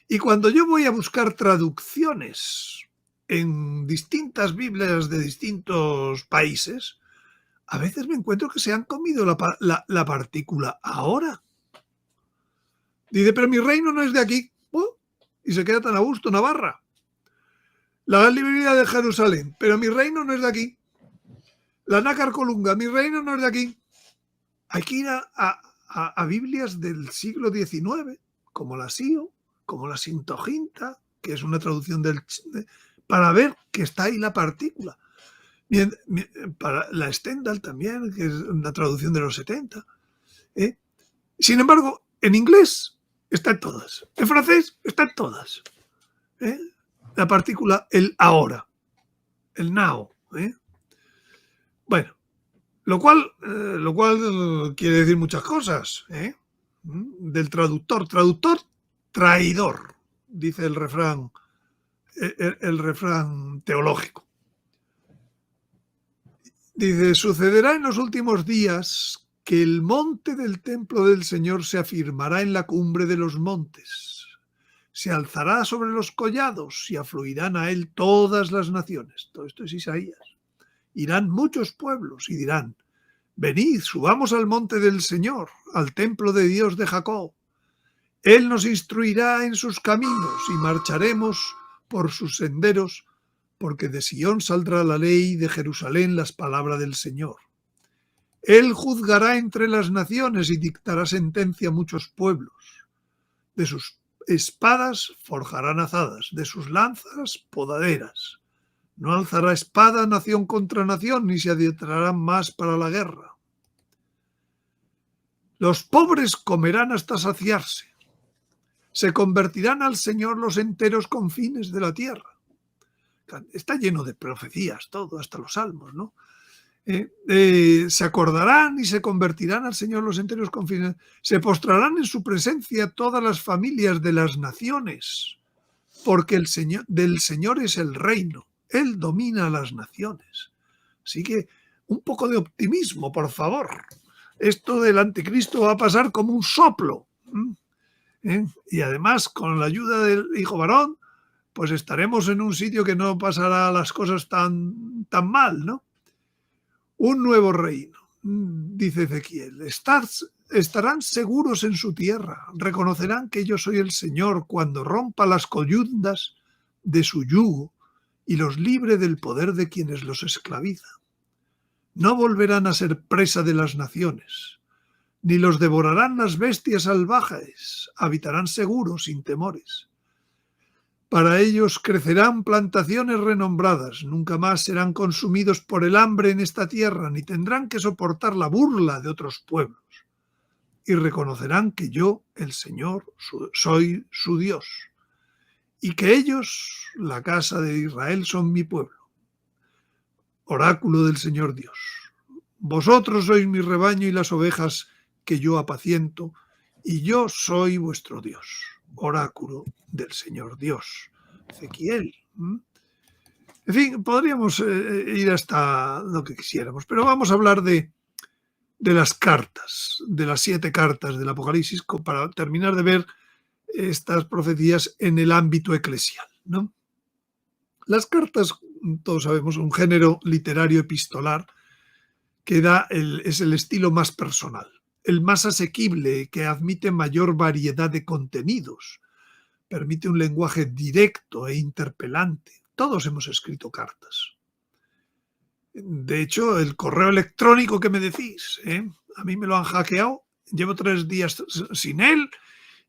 Speaker 2: Y cuando yo voy a buscar traducciones en distintas Biblias de distintos países, a veces me encuentro que se han comido la partícula ahora. Dice, pero mi reino no es de aquí. Y se queda tan a gusto Navarra. La librería de Jerusalén, pero mi reino no es de aquí. La Nácar Colunga, mi reino no es de aquí. Hay que ir a Biblias del siglo XIX, como la SIO, como la Sintoginta, que es una traducción para ver que está ahí la partícula. Bien, para la Stendhal también, que es una traducción de los 70. Sin embargo, en inglés está en todas. En francés está en todas. La partícula, el ahora, el now. Bueno, lo cual quiere decir muchas cosas. Del traductor. Traductor, traidor, dice el refrán teológico. Dice, sucederá en los últimos días que el monte del templo del Señor se afirmará en la cumbre de los montes, se alzará sobre los collados y afluirán a él todas las naciones. Todo esto es Isaías. Irán muchos pueblos y dirán, venid, subamos al monte del Señor, al templo de Dios de Jacob. Él nos instruirá en sus caminos y marcharemos por sus senderos, porque de Sión saldrá la ley, de Jerusalén las palabras del Señor. Él juzgará entre las naciones y dictará sentencia a muchos pueblos. De sus espadas forjarán azadas, de sus lanzas podaderas. No alzará espada nación contra nación, ni se adiestrarán más para la guerra. Los pobres comerán hasta saciarse. Se convertirán al Señor los enteros confines de la tierra. Está lleno de profecías todo, hasta los salmos, ¿no? Se acordarán y se convertirán al Señor los enteros confines. Se postrarán en su presencia todas las familias de las naciones, porque del Señor es el reino. Él domina las naciones. Así que un poco de optimismo, por favor. Esto del anticristo va a pasar como un soplo. Y además, con la ayuda del hijo varón, pues estaremos en un sitio que no pasará las cosas tan mal, ¿no? Un nuevo reino, dice Ezequiel. Estarán seguros en su tierra. Reconocerán que yo soy el Señor cuando rompa las coyundas de su yugo y los libre del poder de quienes los esclavizan. No volverán a ser presa de las naciones, ni los devorarán las bestias salvajes. Habitarán seguros, sin temores. Para ellos crecerán plantaciones renombradas, nunca más serán consumidos por el hambre en esta tierra, ni tendrán que soportar la burla de otros pueblos. Y reconocerán que yo, el Señor, soy su Dios, y que ellos, la casa de Israel, son mi pueblo. Oráculo del Señor Dios. Vosotros sois mi rebaño y las ovejas que yo apaciento, y yo soy vuestro Dios. Oráculo del Señor Dios. Ezequiel. En fin, podríamos ir hasta lo que quisiéramos, pero vamos a hablar de las cartas, de las 7 cartas del Apocalipsis, para terminar de ver estas profecías en el ámbito eclesial, ¿no? Las cartas, todos sabemos, un género literario epistolar que es el estilo más personal, el más asequible, que admite mayor variedad de contenidos, permite un lenguaje directo e interpelante. Todos hemos escrito cartas. De hecho, el correo electrónico que me decís, a mí me lo han hackeado, llevo 3 días sin él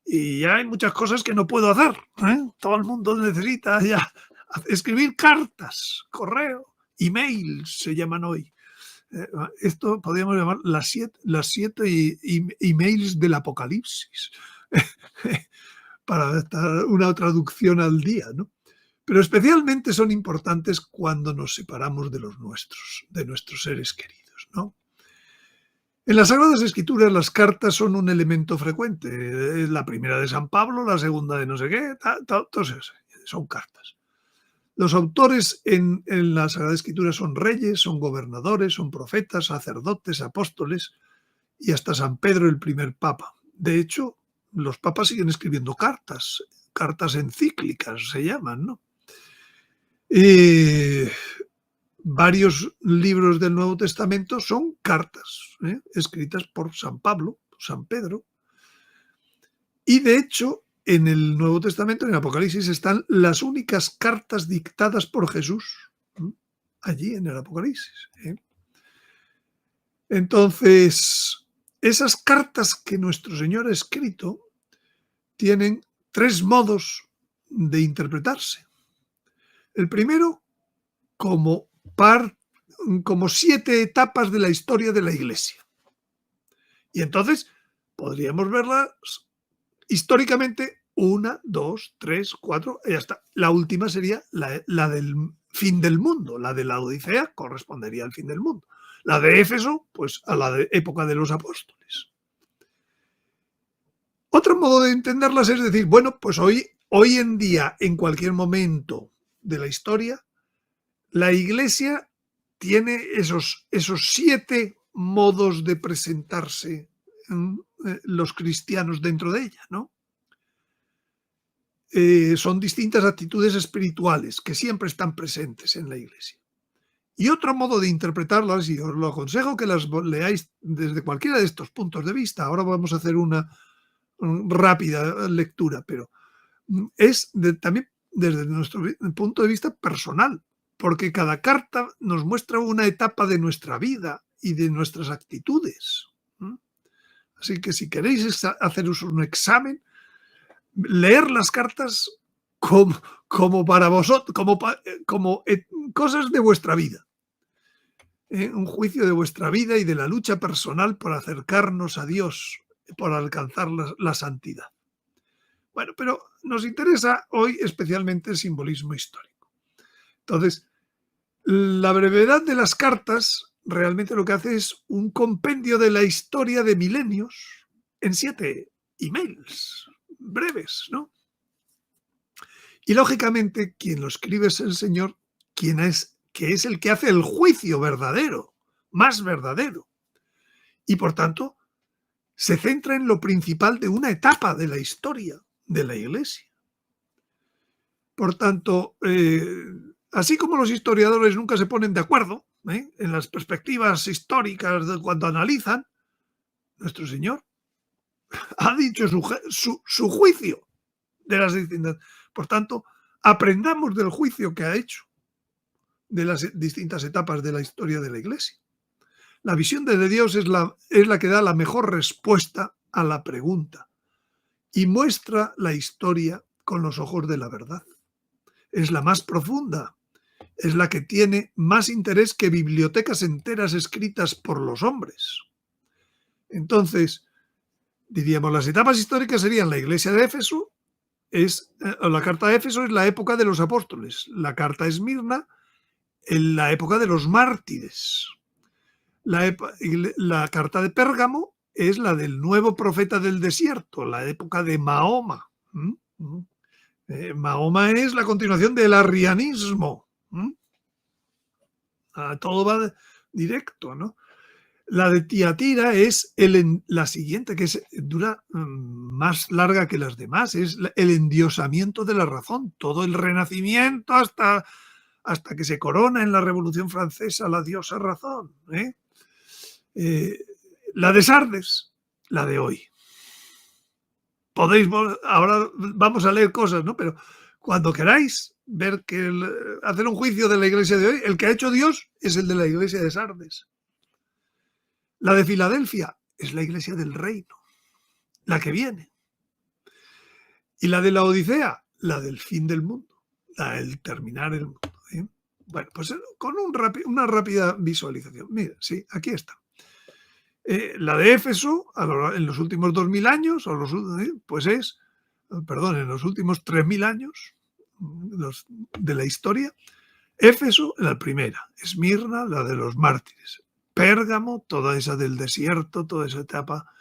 Speaker 2: y ya hay muchas cosas que no puedo hacer. Todo el mundo necesita ya escribir cartas, correo, email se llaman hoy. Esto podríamos llamar las 7 emails del Apocalipsis, para dar una traducción al día, ¿no? Pero especialmente son importantes cuando nos separamos de nuestros seres queridos, ¿no? En las Sagradas Escrituras las cartas son un elemento frecuente. La primera de San Pablo, la segunda de no sé qué, todos son cartas. Los autores en la Sagrada Escritura son reyes, son gobernadores, son profetas, sacerdotes, apóstoles y hasta San Pedro, el primer papa. De hecho, los papas siguen escribiendo cartas encíclicas se llaman, ¿no? Varios libros del Nuevo Testamento son cartas, escritas por San Pablo, San Pedro. Y de hecho, en el Nuevo Testamento, en el Apocalipsis, están las únicas cartas dictadas por Jesús, allí en el Apocalipsis. Entonces, esas cartas que nuestro Señor ha escrito tienen 3 modos de interpretarse. El primero, como 7 etapas de la historia de la Iglesia. Y entonces podríamos verlas históricamente 1, 2, 3, 4, y ya está. La última sería la del fin del mundo. La de la Odisea correspondería al fin del mundo. La de Éfeso, pues a la época de los apóstoles. Otro modo de entenderlas es decir, bueno, pues hoy en día, en cualquier momento de la historia, la Iglesia tiene esos 7 modos de presentarse los cristianos dentro de ella, ¿no? Son distintas actitudes espirituales que siempre están presentes en la Iglesia. Y otro modo de interpretarlas, y os lo aconsejo que las leáis desde cualquiera de estos puntos de vista, ahora vamos a hacer una rápida lectura, pero es también desde nuestro punto de vista personal, porque cada carta nos muestra una etapa de nuestra vida y de nuestras actitudes. Así que si queréis haceros un examen, leer las cartas como para vosotros, como cosas de vuestra vida. Un juicio de vuestra vida y de la lucha personal por acercarnos a Dios, por alcanzar la santidad. Bueno, pero nos interesa hoy especialmente el simbolismo histórico. Entonces, la brevedad de las cartas realmente lo que hace es un compendio de la historia de milenios en 7 emails breves, ¿no? Y lógicamente quien lo escribe es el Señor, que es el que hace el juicio verdadero, más verdadero. Y por tanto, se centra en lo principal de una etapa de la historia de la Iglesia. Por tanto, así como los historiadores nunca se ponen de acuerdo en las perspectivas históricas de cuando analizan, nuestro Señor ha dicho su juicio de las distintas. Por tanto, aprendamos del juicio que ha hecho de las distintas etapas de la historia de la Iglesia. La visión de Dios es la que da la mejor respuesta a la pregunta y muestra la historia con los ojos de la verdad. Es la más profunda, es la que tiene más interés que bibliotecas enteras escritas por los hombres. Entonces, diríamos, las etapas históricas serían la Iglesia de Éfeso, la carta de Éfeso es la época de los apóstoles, la carta de Esmirna en la época de los mártires, la carta de Pérgamo es la del nuevo profeta del desierto, la época de Mahoma. Mahoma es la continuación del arrianismo. Todo va directo, ¿no? La de Tiatira es la siguiente, que dura más larga que las demás, es el endiosamiento de la razón, todo el renacimiento hasta que se corona en la Revolución Francesa la diosa razón. La de Sardes, la de hoy. Ahora vamos a leer cosas, ¿no? Pero cuando queráis ver hacer un juicio de la iglesia de hoy, el que ha hecho Dios es el de la iglesia de Sardes. La de Filadelfia es la iglesia del reino, la que viene. Y la de la Odisea, la del fin del mundo, la del terminar el mundo. Bueno, pues con una rápida visualización. Mira, sí, aquí está. La de Éfeso, en los últimos 2000 años, en los últimos 3000 años de la historia. Éfeso, la primera. Esmirna, la de los mártires. Pérgamo, toda esa del desierto, toda esa etapa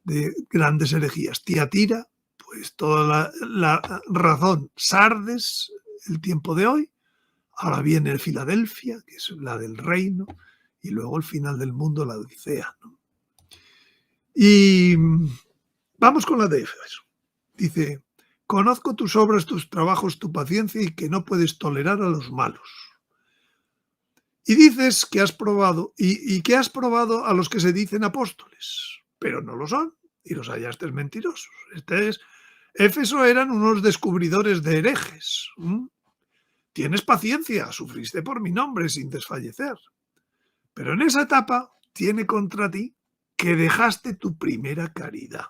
Speaker 2: de grandes herejías. Tiatira, pues toda la razón. Sardes, el tiempo de hoy. Ahora viene Filadelfia, que es la del reino, y luego el final del mundo, la Odisea, ¿no? Y vamos con la de Éfeso. Dice: conozco tus obras, tus trabajos, tu paciencia y que no puedes tolerar a los malos. Y dices que has probado, y que has probado a los que se dicen apóstoles, pero no lo son, y los hallaste mentirosos. Éfeso eran unos descubridores de herejes. Tienes paciencia, sufriste por mi nombre sin desfallecer. Pero en esa etapa tiene contra ti que dejaste tu primera caridad.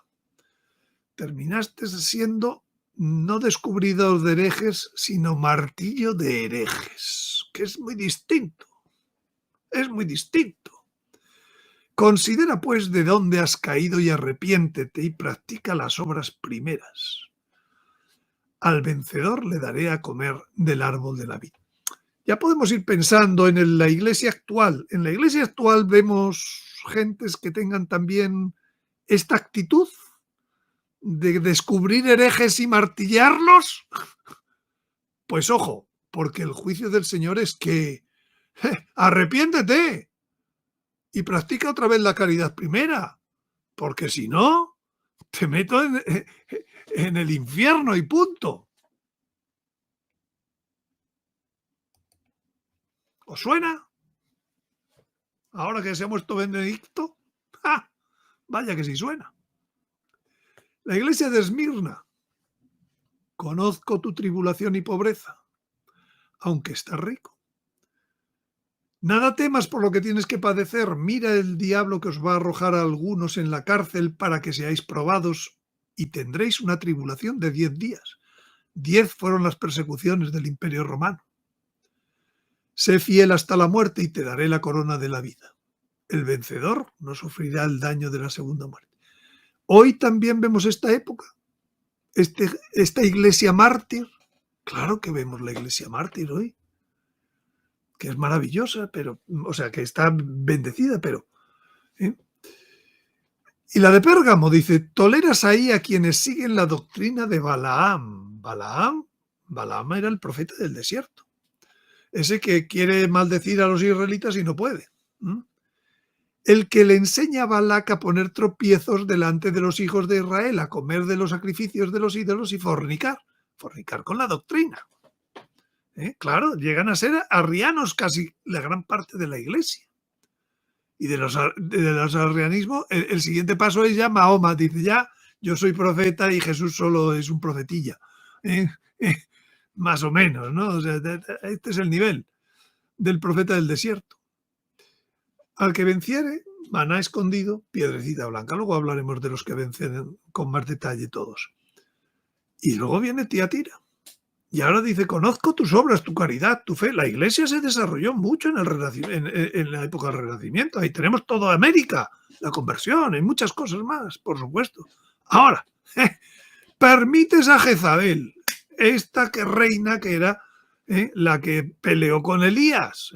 Speaker 2: Terminaste siendo no descubridor de herejes, sino martillo de herejes, que es muy distinto. Es muy distinto. Considera, pues, de dónde has caído y arrepiéntete y practica las obras primeras. Al vencedor le daré a comer del árbol de la vida. Ya podemos ir pensando en la iglesia actual. En la iglesia actual vemos gentes que tengan también esta actitud de descubrir herejes y martillarlos. Pues ojo, porque el juicio del Señor es que arrepiéntete y practica otra vez la caridad primera, porque si no, te meto en el infierno y punto. ¿Os suena? Ahora que se ha muerto Benedicto, ¡ja! Vaya que sí suena. La iglesia de Esmirna. Conozco tu tribulación y pobreza, aunque estás rico. Nada temas por lo que tienes que padecer. Mira el diablo que os va a arrojar a algunos en la cárcel para que seáis probados y tendréis una tribulación de 10 días. 10 fueron las persecuciones del Imperio Romano. Sé fiel hasta la muerte y te daré la corona de la vida. El vencedor no sufrirá el daño de la segunda muerte. Hoy también vemos esta época, esta iglesia mártir. Claro que vemos la iglesia mártir hoy, que es maravillosa, pero, o sea, que está bendecida, pero... Y la de Pérgamo dice, toleras ahí a quienes siguen la doctrina de Balaam. Balaam era el profeta del desierto. Ese que quiere maldecir a los israelitas y no puede. El que le enseña a Balac a poner tropiezos delante de los hijos de Israel, a comer de los sacrificios de los ídolos y fornicar con la doctrina. Claro, llegan a ser arrianos casi la gran parte de la iglesia. Y de los arrianismos, el siguiente paso es ya Mahoma, dice ya, yo soy profeta y Jesús solo es un profetilla. Más o menos, ¿no? O sea, este es el nivel del profeta del desierto. Al que venciere, maná escondido, piedrecita blanca. Luego hablaremos de los que vencen con más detalle todos. Y luego viene Tiatira. Y ahora dice, conozco tus obras, tu caridad, tu fe. La iglesia se desarrolló mucho en la época del Renacimiento. Ahí tenemos toda América, la conversión, y muchas cosas más, por supuesto. Ahora, permites a Jezabel, esta que reina, que era la que peleó con Elías,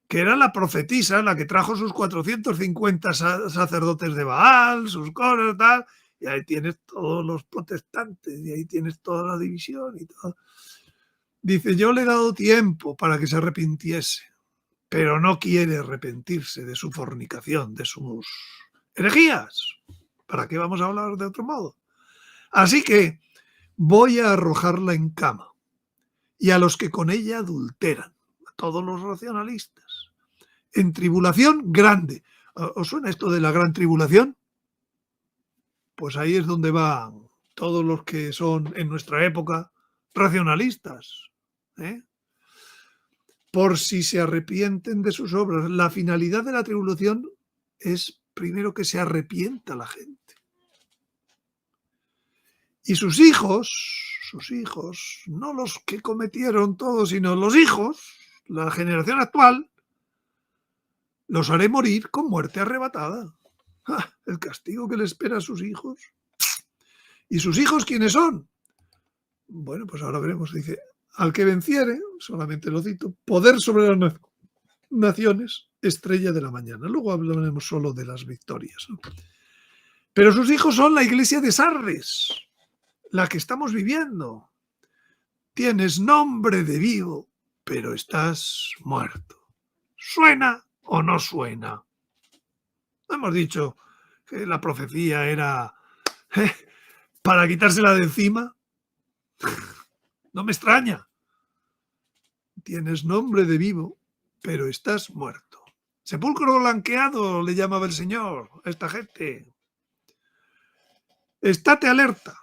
Speaker 2: que era la profetisa, la que trajo sus 450 sacerdotes de Baal, sus cosas, tal, y ahí tienes todos los protestantes, y ahí tienes toda la división y todo. Dice, yo le he dado tiempo para que se arrepintiese, pero no quiere arrepentirse de su fornicación, de sus herejías. ¿Para qué vamos a hablar de otro modo? Así que voy a arrojarla en cama, y a los que con ella adulteran, a todos los racionalistas, en tribulación grande. ¿Os suena esto de la gran tribulación? Pues ahí es donde van todos los que son en nuestra época racionalistas. Por si se arrepienten de sus obras. La finalidad de la tribulación es primero que se arrepienta la gente. Y sus hijos, no los que cometieron todos, sino los hijos, la generación actual, los haré morir con muerte arrebatada. El castigo que le espera a sus hijos. ¿Y sus hijos quiénes son? Bueno, pues ahora veremos. Dice, al que venciere, solamente lo cito, poder sobre las naciones, estrella de la mañana. Luego hablaremos solo de las victorias, ¿no? Pero sus hijos son la iglesia de Sardes, la que estamos viviendo. Tienes nombre de vivo, pero estás muerto. ¿Suena o no suena? Hemos dicho que la profecía era para quitársela de encima. No me extraña. Tienes nombre de vivo, pero estás muerto. Sepulcro blanqueado le llamaba el Señor a esta gente. Estate alerta.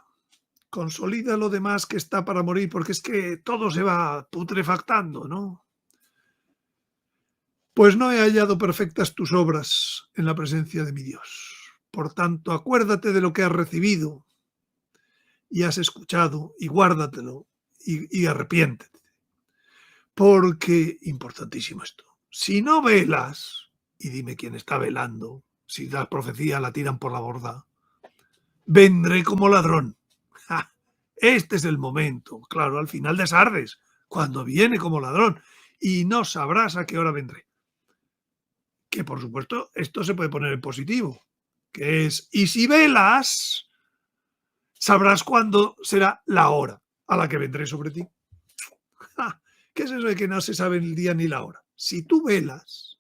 Speaker 2: Consolida lo demás que está para morir, porque es que todo se va putrefactando, ¿no? Pues no he hallado perfectas tus obras en la presencia de mi Dios. Por tanto, acuérdate de lo que has recibido y has escuchado y guárdatelo y arrepiéntete. Porque, importantísimo esto, si no velas, y dime quién está velando, si la profecía la tiran por la borda, vendré como ladrón. ¡Ja! Este es el momento, claro, al final de Sardes, cuando viene como ladrón, y no sabrás a qué hora vendré. Que por supuesto esto se puede poner en positivo, que es, y si velas, sabrás cuándo será la hora a la que vendré sobre ti. ¡Ja! ¿Qué es eso de que no se sabe el día ni la hora? Si tú velas,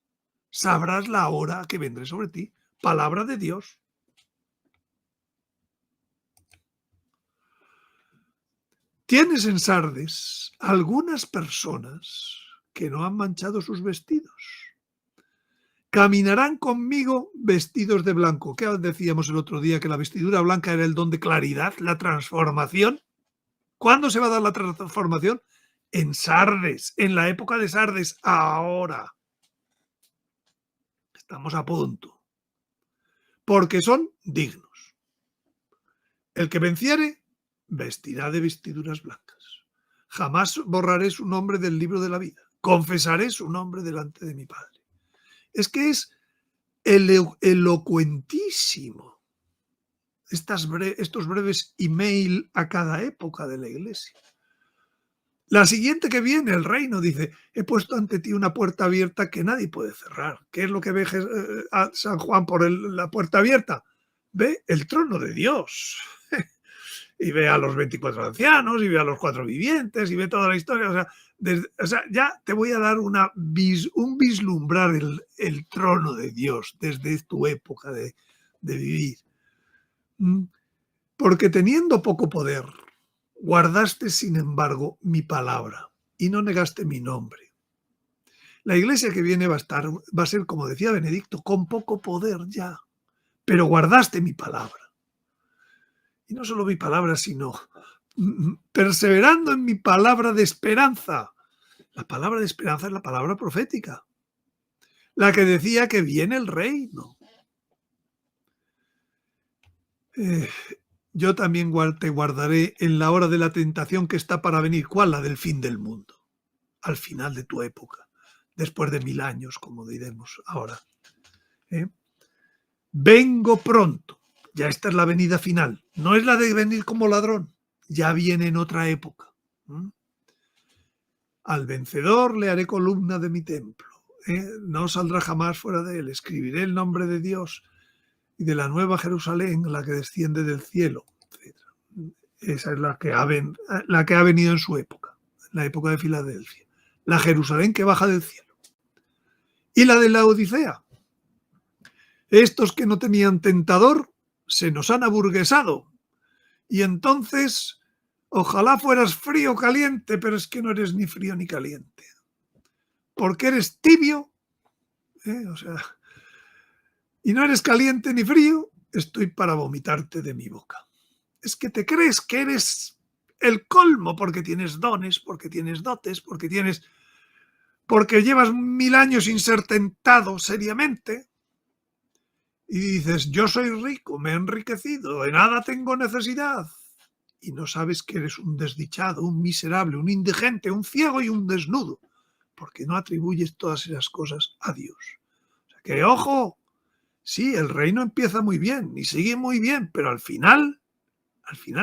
Speaker 2: sabrás la hora que vendré sobre ti. Palabra de Dios. Tienes en Sardes algunas personas que no han manchado sus vestidos. Caminarán conmigo vestidos de blanco. ¿Qué decíamos el otro día? Que la vestidura blanca era el don de claridad, la transformación. ¿Cuándo se va a dar la transformación? En Sardes, en la época de Sardes, ahora. Estamos a punto. Porque son dignos. El que venciere, vestirá de vestiduras blancas. Jamás borraré su nombre del libro de la vida. Confesaré su nombre delante de mi Padre. Es que es elocuentísimo estos breves email a cada época de la Iglesia. La siguiente que viene, el reino, dice, he puesto ante ti una puerta abierta que nadie puede cerrar. ¿Qué es lo que ve a San Juan por la puerta abierta? Ve el trono de Dios. Y ve a los 24 ancianos, y ve a los 4 vivientes, y ve toda la historia. O sea, ya te voy a dar un vislumbrar el trono de Dios desde tu época de vivir. Porque teniendo poco poder, guardaste, sin embargo, mi palabra y no negaste mi nombre. La iglesia que viene va a ser, como decía Benedicto, con poco poder ya, pero guardaste mi palabra. Y no solo mi palabra, sino perseverando en mi palabra de esperanza. La palabra de esperanza es la palabra profética, la que decía que viene el reino. Yo también te guardaré en la hora de la tentación que está para venir. ¿Cuál? La del fin del mundo, al final de tu época, después de 1000 años, como diremos ahora. Vengo pronto. Ya esta es la venida final. No es la de venir como ladrón. Ya viene en otra época. Al vencedor le haré columna de mi templo. No saldrá jamás fuera de él. Escribiré el nombre de Dios y de la nueva Jerusalén, la que desciende del cielo, etc. Esa es la que ha venido en su época, en la época de Filadelfia. La Jerusalén que baja del cielo. Y la de la Odisea. Estos que no tenían tentador se nos han aburguesado. Y entonces, ojalá fueras frío o caliente, pero es que no eres ni frío ni caliente. Porque eres tibio, y no eres caliente ni frío, estoy para vomitarte de mi boca. Es que te crees que eres el colmo porque tienes dones, porque tienes dotes, porque llevas 1000 años sin ser tentado seriamente. Y dices, yo soy rico, me he enriquecido, de nada tengo necesidad. Y no sabes que eres un desdichado, un miserable, un indigente, un ciego y un desnudo, porque no atribuyes todas esas cosas a Dios. O sea que, ojo, sí, el reino empieza muy bien y sigue muy bien, pero al final,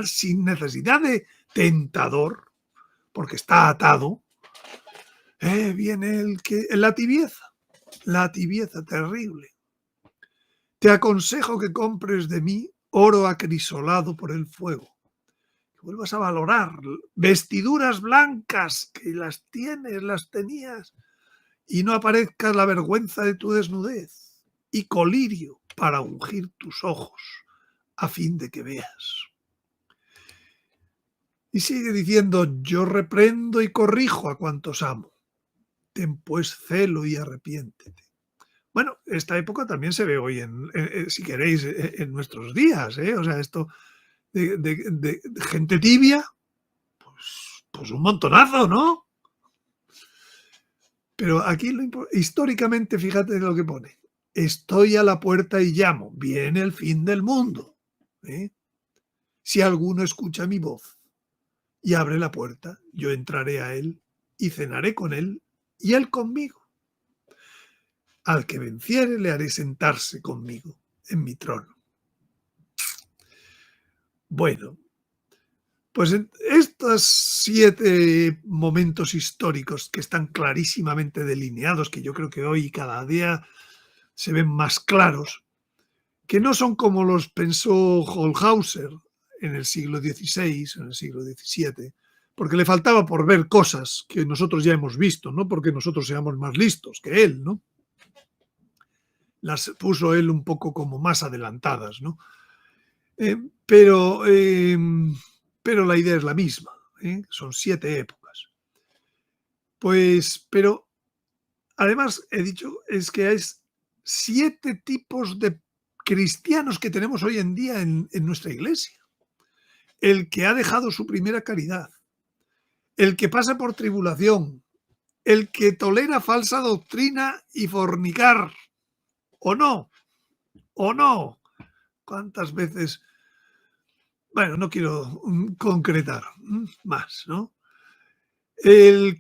Speaker 2: sin necesidad de tentador, porque está atado, viene la tibieza terrible. Te aconsejo que compres de mí oro acrisolado por el fuego. Que vuelvas a valorar vestiduras blancas, que las tenías, y no aparezca la vergüenza de tu desnudez. Y colirio para ungir tus ojos, a fin de que veas. Y sigue diciendo, yo reprendo y corrijo a cuantos amo. Ten pues celo y arrepiéntete. Bueno, esta época también se ve hoy, si queréis, en nuestros días. O sea, esto de gente tibia, pues un montonazo, ¿no? Pero aquí históricamente, fíjate lo que pone. Estoy a la puerta y llamo. Viene el fin del mundo. Si alguno escucha mi voz y abre la puerta, yo entraré a él y cenaré con él y él conmigo. Al que venciere le haré sentarse conmigo en mi trono. Bueno, pues estos 7 momentos históricos que están clarísimamente delineados, que yo creo que hoy cada día se ven más claros, que no son como los pensó Holzhauser en el siglo XVI, en el siglo XVII, porque le faltaba por ver cosas que nosotros ya hemos visto, no porque nosotros seamos más listos que él, ¿no? Las puso él un poco como más adelantadas, ¿no? Pero la idea es la misma, son 7 épocas. Pues, pero además he dicho, es que es 7 tipos de cristianos que tenemos hoy en día en nuestra iglesia. El que ha dejado su primera caridad, el que pasa por tribulación, el que tolera falsa doctrina y fornicar, o no, ¿cuántas veces? Bueno, no quiero concretar más, ¿no? El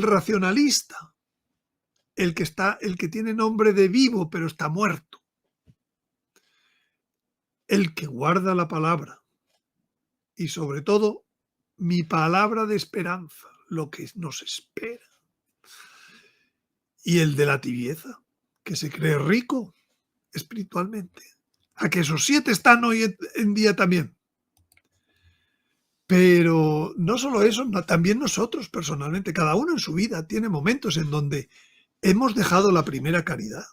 Speaker 2: racionalista, el que tiene nombre de vivo pero está muerto, el que guarda la palabra y sobre todo mi palabra de esperanza, lo que nos espera, y el de la tibieza, que se cree rico espiritualmente. A que esos 7 están hoy en día también. Pero no solo eso, también nosotros personalmente, cada uno en su vida tiene momentos en donde hemos dejado la primera caridad.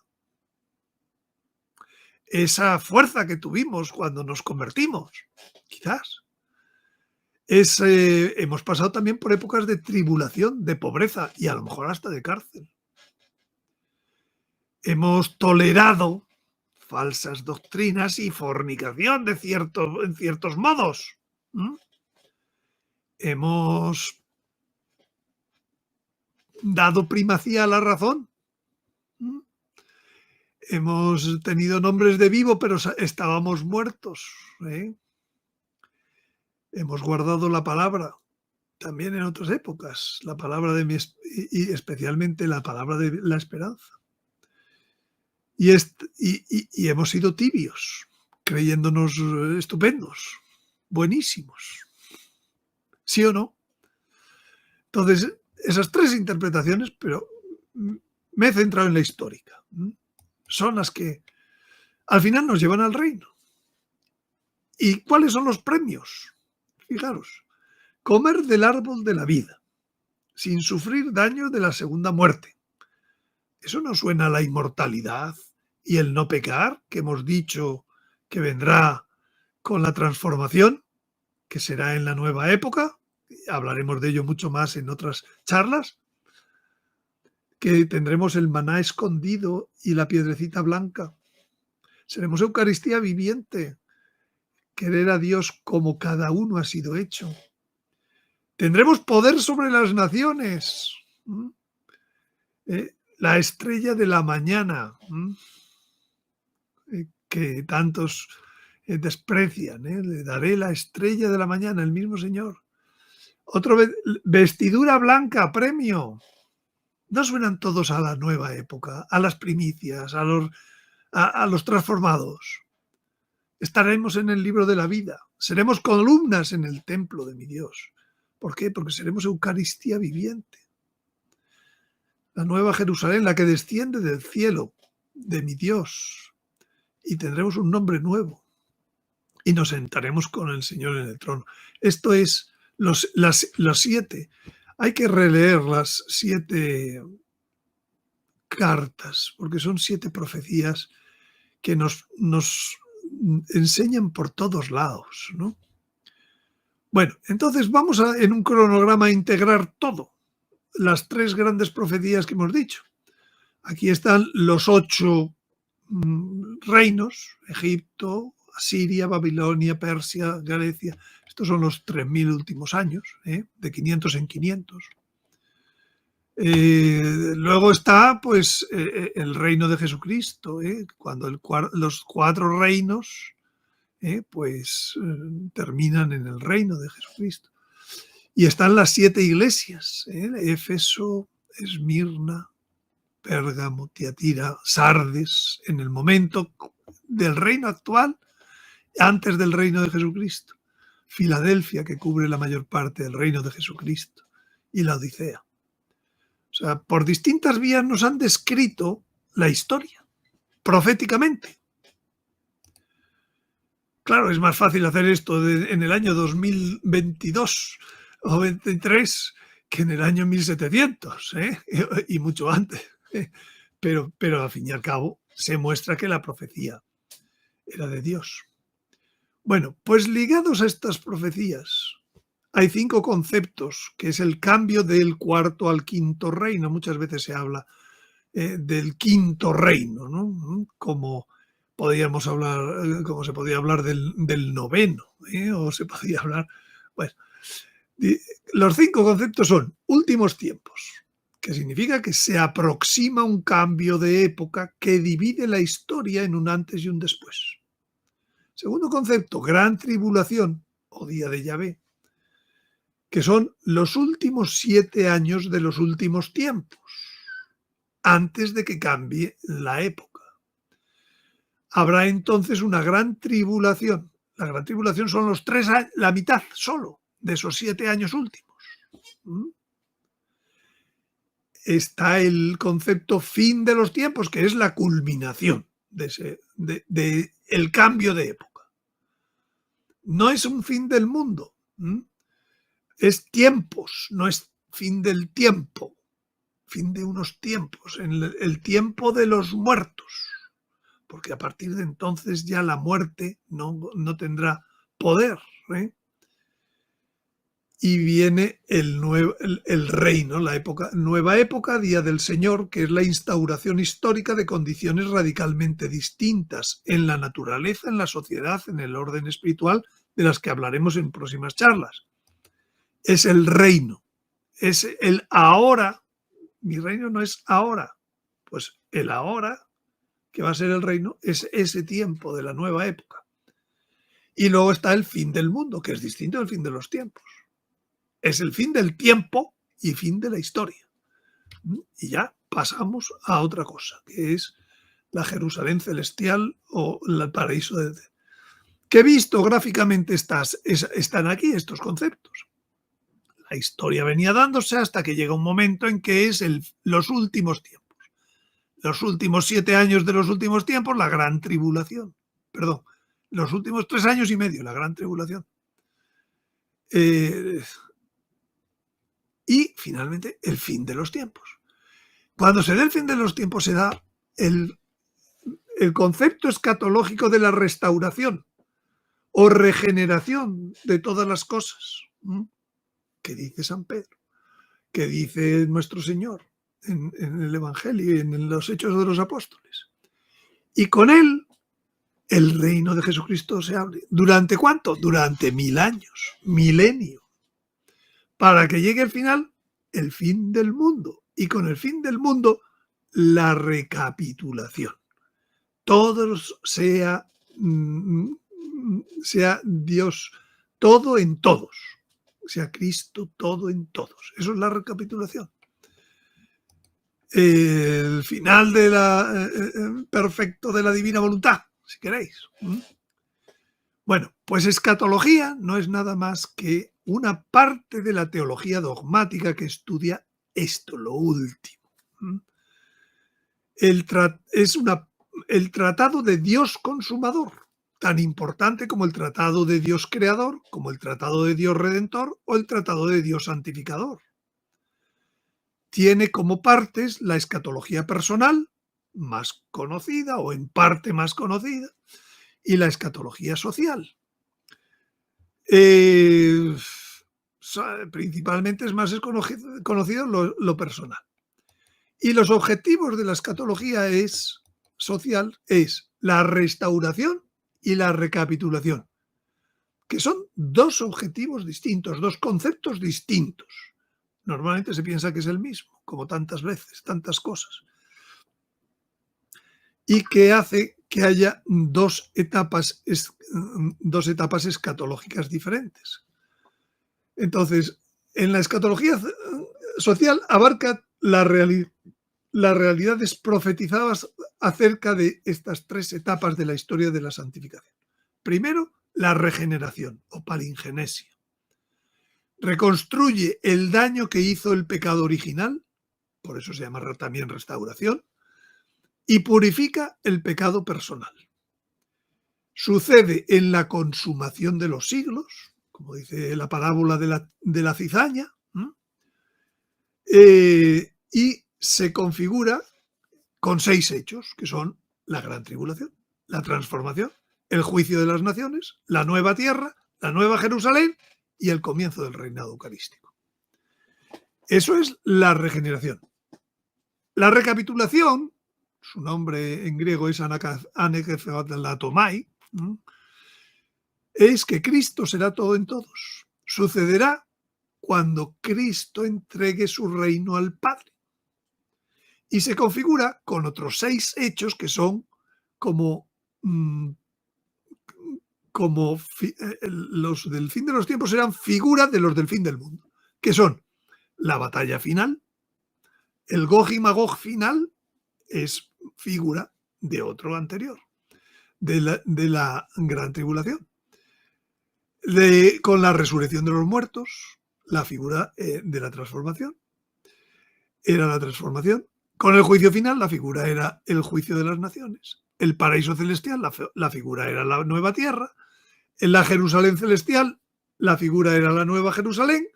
Speaker 2: Esa fuerza que tuvimos cuando nos convertimos, quizás. Hemos pasado también por épocas de tribulación, de pobreza y a lo mejor hasta de cárcel. Hemos tolerado falsas doctrinas y fornicación en ciertos modos. Hemos dado primacía a la razón. Hemos tenido nombres de vivo, pero estábamos muertos. Hemos guardado la palabra, también en otras épocas, la palabra y especialmente la palabra de la esperanza. Y hemos sido tibios, creyéndonos estupendos, buenísimos. ¿Sí o no? Entonces, esas 3 interpretaciones, pero me he centrado en la histórica. Son las que al final nos llevan al reino. ¿Y cuáles son los premios? Fijaros, comer del árbol de la vida, sin sufrir daño de la segunda muerte. ¿Eso no suena a la inmortalidad y el no pecar que hemos dicho que vendrá con la transformación, que será en la nueva época? Hablaremos de ello mucho más en otras charlas. Que tendremos el maná escondido y la piedrecita blanca. Seremos Eucaristía viviente, querer a Dios como cada uno ha sido hecho. Tendremos poder sobre las naciones. La estrella de la mañana, que tantos desprecian. Le daré la estrella de la mañana, el mismo Señor. Otro vestidura blanca, premio. ¿No suenan todos a la nueva época, a las primicias, a los transformados? Estaremos en el libro de la vida. Seremos columnas en el templo de mi Dios. ¿Por qué? Porque seremos Eucaristía viviente. La nueva Jerusalén, la que desciende del cielo de mi Dios. Y tendremos un nombre nuevo. Y nos sentaremos con el Señor en el trono. Esto es los 7. Hay que releer las 7 cartas, porque son 7 profecías que nos enseñan por todos lados, ¿no? Bueno, entonces vamos en un cronograma a integrar todo, las 3 grandes profecías que hemos dicho. Aquí están los 8 reinos: Egipto, Asiria, Babilonia, Persia, Grecia. Estos son los 3000 últimos años, de 500 en 500. Luego está pues el reino de Jesucristo, cuando los 4 reinos pues terminan en el reino de Jesucristo. Y están las 7 iglesias, Éfeso, Esmirna, Pérgamo, Tiatira, Sardes, en el momento del reino actual, antes del reino de Jesucristo. Filadelfia, que cubre la mayor parte del reino de Jesucristo, y la Odisea. O sea, por distintas vías nos han descrito la historia, proféticamente. Claro, es más fácil hacer esto en el año 2022 o 23 que en el año 1700, y mucho antes. Pero al fin y al cabo se muestra que la profecía era de Dios. Bueno, pues ligados a estas profecías hay 5 conceptos, que es el cambio del 4º al 5º reino. Muchas veces se habla del 5º reino, ¿no? Como podíamos hablar, como se podía hablar del 9º, o se podía hablar. Bueno, los 5 conceptos son últimos tiempos, que significa que se aproxima un cambio de época que divide la historia en un antes y un después. Segundo concepto, gran tribulación o día de Yahvé, que son los últimos 7 años de los últimos tiempos, antes de que cambie la época. Habrá entonces una gran tribulación. La gran tribulación son los 3 años, la mitad solo de esos 7 años últimos. Está el concepto fin de los tiempos, que es la culminación de el cambio de época. No es un fin del mundo, es tiempos, no es fin del tiempo, fin de unos tiempos, en el tiempo de los muertos, porque a partir de entonces ya la muerte no tendrá poder, y viene el reino, la nueva época, Día del Señor, que es la instauración histórica de condiciones radicalmente distintas en la naturaleza, en la sociedad, en el orden espiritual, de las que hablaremos en próximas charlas. Es el reino, es el ahora. Mi reino no es ahora, pues el ahora, que va a ser el reino, es ese tiempo de la nueva época. Y luego está el fin del mundo, que es distinto del fin de los tiempos. Es el fin del tiempo y fin de la historia. Y ya pasamos a otra cosa, que es la Jerusalén celestial o el paraíso que visto gráficamente están aquí estos conceptos. La historia venía dándose hasta que llega un momento en que es los últimos tiempos. Los últimos 7 años de los últimos tiempos, la gran tribulación. Perdón, los últimos 3 años y medio, la gran tribulación. Y finalmente el fin de los tiempos. Cuando se da el fin de los tiempos se da el concepto escatológico de la restauración o regeneración de todas las cosas. ¿Qué dice San Pedro? ¿Qué dice nuestro Señor en el Evangelio y en los Hechos de los Apóstoles? Y con él el reino de Jesucristo se abre. ¿Durante cuánto? Durante 1000 años, milenio. Para que llegue al final el fin del mundo. Y con el fin del mundo, la recapitulación. Todos sea Dios todo en todos. Sea Cristo todo en todos. Eso es la recapitulación. El final perfecto de la divina voluntad, si queréis. Bueno, pues escatología no es nada más que una parte de la teología dogmática que estudia esto, lo último. El tratado de Dios consumador, tan importante como el tratado de Dios creador, como el tratado de Dios redentor o el tratado de Dios santificador. Tiene como partes la escatología personal, más conocida o en parte más conocida, y la escatología social. Principalmente es más conocido lo personal. Y los objetivos de la escatología social es la restauración y la recapitulación, que son 2 objetivos distintos, 2 conceptos distintos. Normalmente se piensa que es el mismo, como tantas veces, tantas cosas, y que hace que haya dos etapas escatológicas diferentes. Entonces, en la escatología social abarca las realidades profetizadas acerca de estas tres etapas de la historia de la santificación. Primero, la regeneración o palingenesia. Reconstruye el daño que hizo el pecado original, por eso se llama también restauración, y purifica el pecado personal. Sucede en la consumación de los siglos, como dice la parábola de la cizaña, y se configura con 6 hechos, que son la gran tribulación, la transformación, el juicio de las naciones, la nueva tierra, la nueva Jerusalén y el comienzo del reinado eucarístico. Eso es la regeneración. La recapitulación, su nombre en griego es anekephatomai, es que Cristo será todo en todos. Sucederá cuando Cristo entregue su reino al Padre. Y se configura con otros 6 hechos que son como los del fin de los tiempos serán figura de los del fin del mundo, que son la batalla final, el Gog y Magog final es figura de otro anterior, de la gran tribulación. Con la resurrección de los muertos, la figura de la transformación, era la transformación. Con el juicio final, la figura era el juicio de las naciones. El paraíso celestial, la figura era la nueva tierra. En la Jerusalén celestial, la figura era la nueva Jerusalén.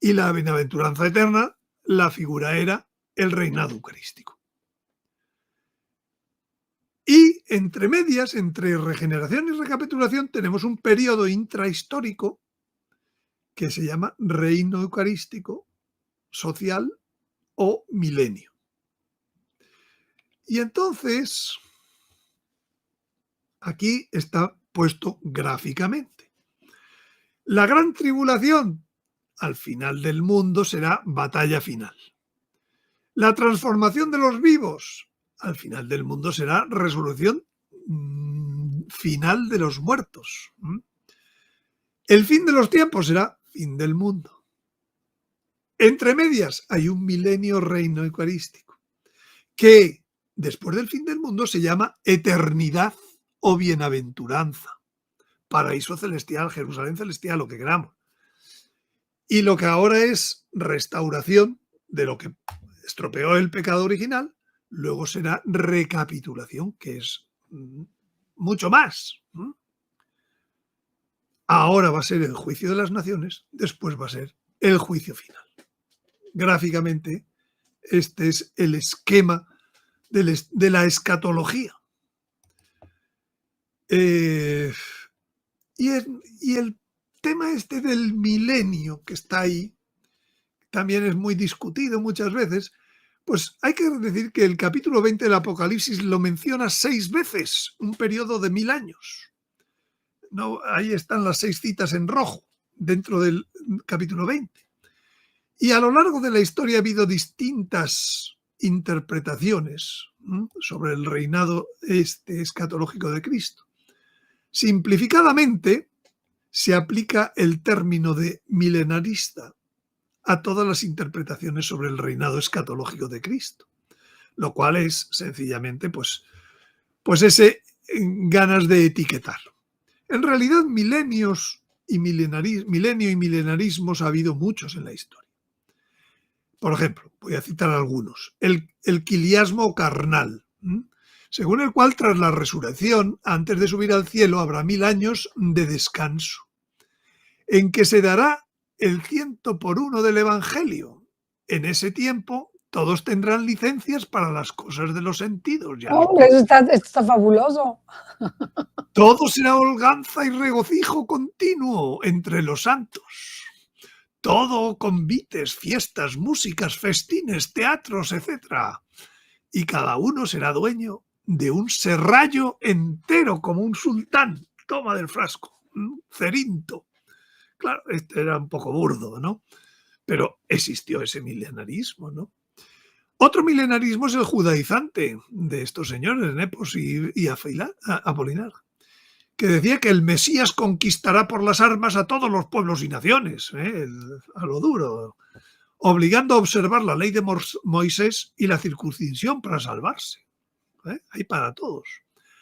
Speaker 2: Y la bienaventuranza eterna, la figura era el reinado eucarístico. Y entre medias, entre regeneración y recapitulación, tenemos un periodo intrahistórico que se llama reino eucarístico, social o milenio. Y entonces, aquí está puesto gráficamente. La gran tribulación al final del mundo será batalla final. La transformación de los vivos al final del mundo será resurrección final de los muertos. El fin de los tiempos será fin del mundo. Entre medias hay un milenio reino eucarístico que después del fin del mundo se llama eternidad o bienaventuranza, paraíso celestial, Jerusalén celestial, lo que queramos. Y lo que ahora es restauración de lo que estropeó el pecado original, luego será recapitulación, que es mucho más. Ahora va a ser el juicio de las naciones, después va a ser el juicio final. Gráficamente, este es el esquema de la escatología. Y el tema este del milenio que está ahí, también es muy discutido muchas veces, pues hay que decir que el capítulo 20 del Apocalipsis lo menciona 6 veces, un periodo de 1000 años. No, ahí están las 6 citas en rojo dentro del capítulo 20. Y a lo largo de la historia ha habido distintas interpretaciones sobre el reinado escatológico de Cristo. Simplificadamente, se aplica el término de milenarista a todas las interpretaciones sobre el reinado escatológico de Cristo, lo cual es sencillamente pues ese ganas de etiquetar. En realidad, milenio y milenarismos ha habido muchos en la historia. Por ejemplo, voy a citar algunos. El quiliasmo carnal, según el cual tras la resurrección, antes de subir al cielo, habrá 1000 años de descanso, en que se dará el 100 por 1 del Evangelio. En ese tiempo, todos tendrán licencias para las cosas de los sentidos.
Speaker 1: Hombre, esto está fabuloso.
Speaker 2: Todo será holganza y regocijo continuo entre los santos. Todo convites, fiestas, músicas, festines, teatros, etc. Y cada uno será dueño de un serrallo entero como un sultán. Toma del frasco, Cerinto. Claro, este era un poco burdo, ¿no? Pero existió ese milenarismo, ¿no? Otro milenarismo es el judaizante de estos señores, Nepos y Apolinar, que decía que el Mesías conquistará por las armas a todos los pueblos y naciones, a lo duro, obligando a observar la ley de Moisés y la circuncisión para salvarse. Hay para todos.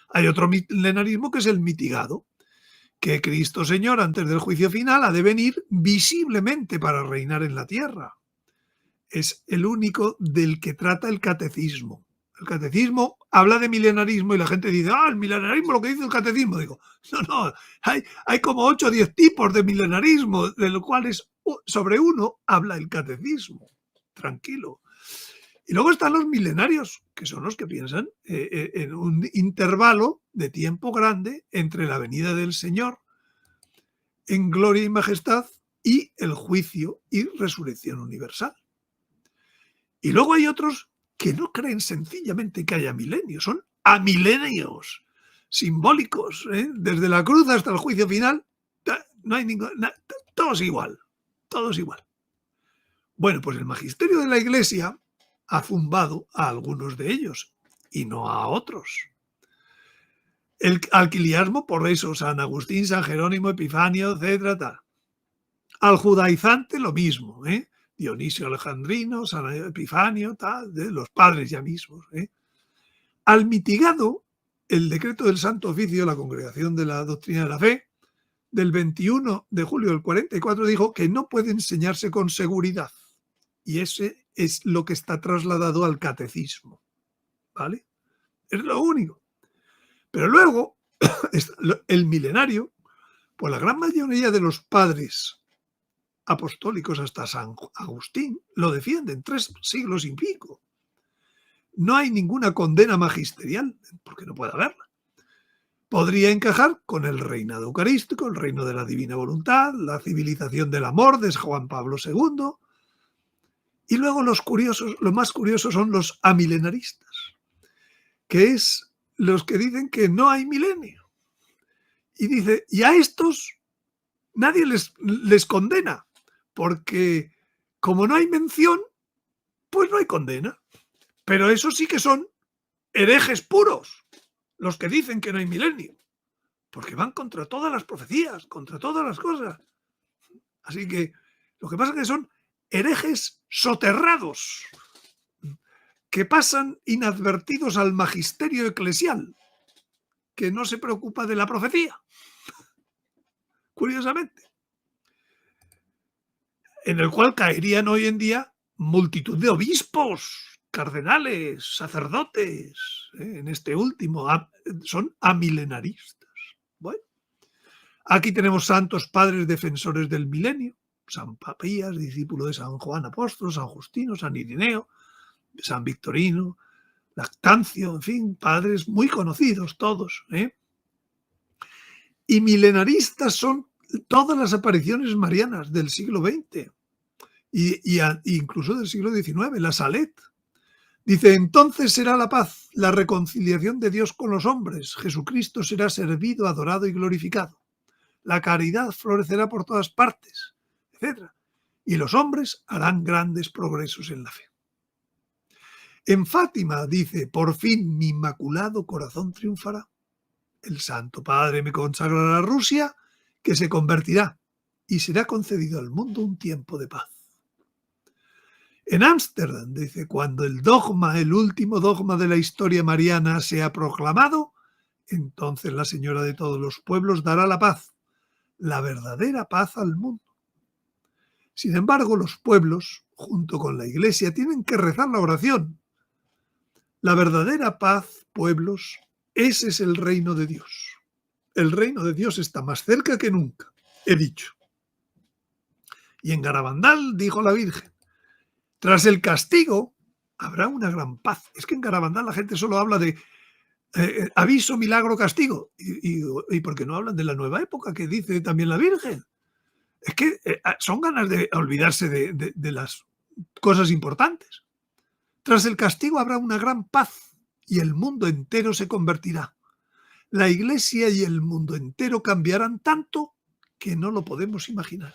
Speaker 2: Hay otro milenarismo que es el mitigado, que Cristo Señor antes del juicio final ha de venir visiblemente para reinar en la tierra. Es el único del que trata el catecismo. El catecismo habla de milenarismo y la gente dice, el milenarismo, lo que dice el catecismo. Digo, no, hay como 8 o 10 tipos de milenarismo, de los cuales sobre uno habla el catecismo. Tranquilo. Y luego están los milenarios, que son los que piensan en un intervalo de tiempo grande entre la venida del Señor en gloria y majestad y el juicio y resurrección universal. Y luego hay otros que no creen sencillamente que haya milenios, son amilenios simbólicos, desde la cruz hasta el juicio final, no hay todo es igual, todo es igual. Bueno, pues el magisterio de la Iglesia ha zumbado a algunos de ellos y no a otros. El alquiliasmo, por eso, San Agustín, San Jerónimo, Epifanio, etcétera, tal. Al judaizante lo mismo, Dionisio Alejandrino, San Epifanio, tal, los padres ya mismos. Al mitigado, el decreto del Santo Oficio de la Congregación de la Doctrina de la Fe, del 21 de julio del 44, dijo que no puede enseñarse con seguridad. Y ese es lo que está trasladado al catecismo. ¿Vale? Es lo único. Pero luego, el milenario, pues la gran mayoría de los padres apostólicos hasta San Agustín lo defienden 3 siglos y pico. No hay ninguna condena magisterial, porque no puede haberla. Podría encajar con el reinado eucarístico, el reino de la divina voluntad, la civilización del amor de Juan Pablo II. Y luego los más curiosos son los amilenaristas, que es los que dicen que no hay milenio. Y dice, y a estos nadie les condena, porque como no hay mención, pues no hay condena. Pero esos sí que son herejes puros, los que dicen que no hay milenio, porque van contra todas las profecías, contra todas las cosas. Así que lo que pasa es que son herejes soterrados, que pasan inadvertidos al magisterio eclesial, que no se preocupa de la profecía, curiosamente, en el cual caerían hoy en día multitud de obispos, cardenales, sacerdotes, en este último, son amilenaristas. Bueno, aquí tenemos santos padres defensores del milenio, San Papías, discípulo de San Juan Apóstol, San Justino, San Irineo, San Victorino, Lactancio, en fin, padres muy conocidos todos. Y milenaristas son todas las apariciones marianas del siglo XX y incluso del siglo XIX, la Salet. Dice, entonces será la paz, la reconciliación de Dios con los hombres. Jesucristo será servido, adorado y glorificado. La caridad florecerá por todas partes, etc. Y los hombres harán grandes progresos en la fe. En Fátima dice, por fin mi inmaculado corazón triunfará. El Santo Padre me consagrará a Rusia, que se convertirá y será concedido al mundo un tiempo de paz. En Ámsterdam dice, cuando el último dogma de la historia mariana sea proclamado, entonces la Señora de todos los pueblos dará la paz, la verdadera paz al mundo. Sin embargo, los pueblos, junto con la Iglesia, tienen que rezar la oración. La verdadera paz, pueblos, ese es el reino de Dios. El reino de Dios está más cerca que nunca, he dicho. Y en Garabandal dijo la Virgen, tras el castigo habrá una gran paz. Es que en Garabandal la gente solo habla de aviso, milagro, castigo. ¿Y por qué no hablan de la nueva época que dice también la Virgen? Es que son ganas de olvidarse de las cosas importantes. Tras el castigo habrá una gran paz y el mundo entero se convertirá. La Iglesia y el mundo entero cambiarán tanto que no lo podemos imaginar.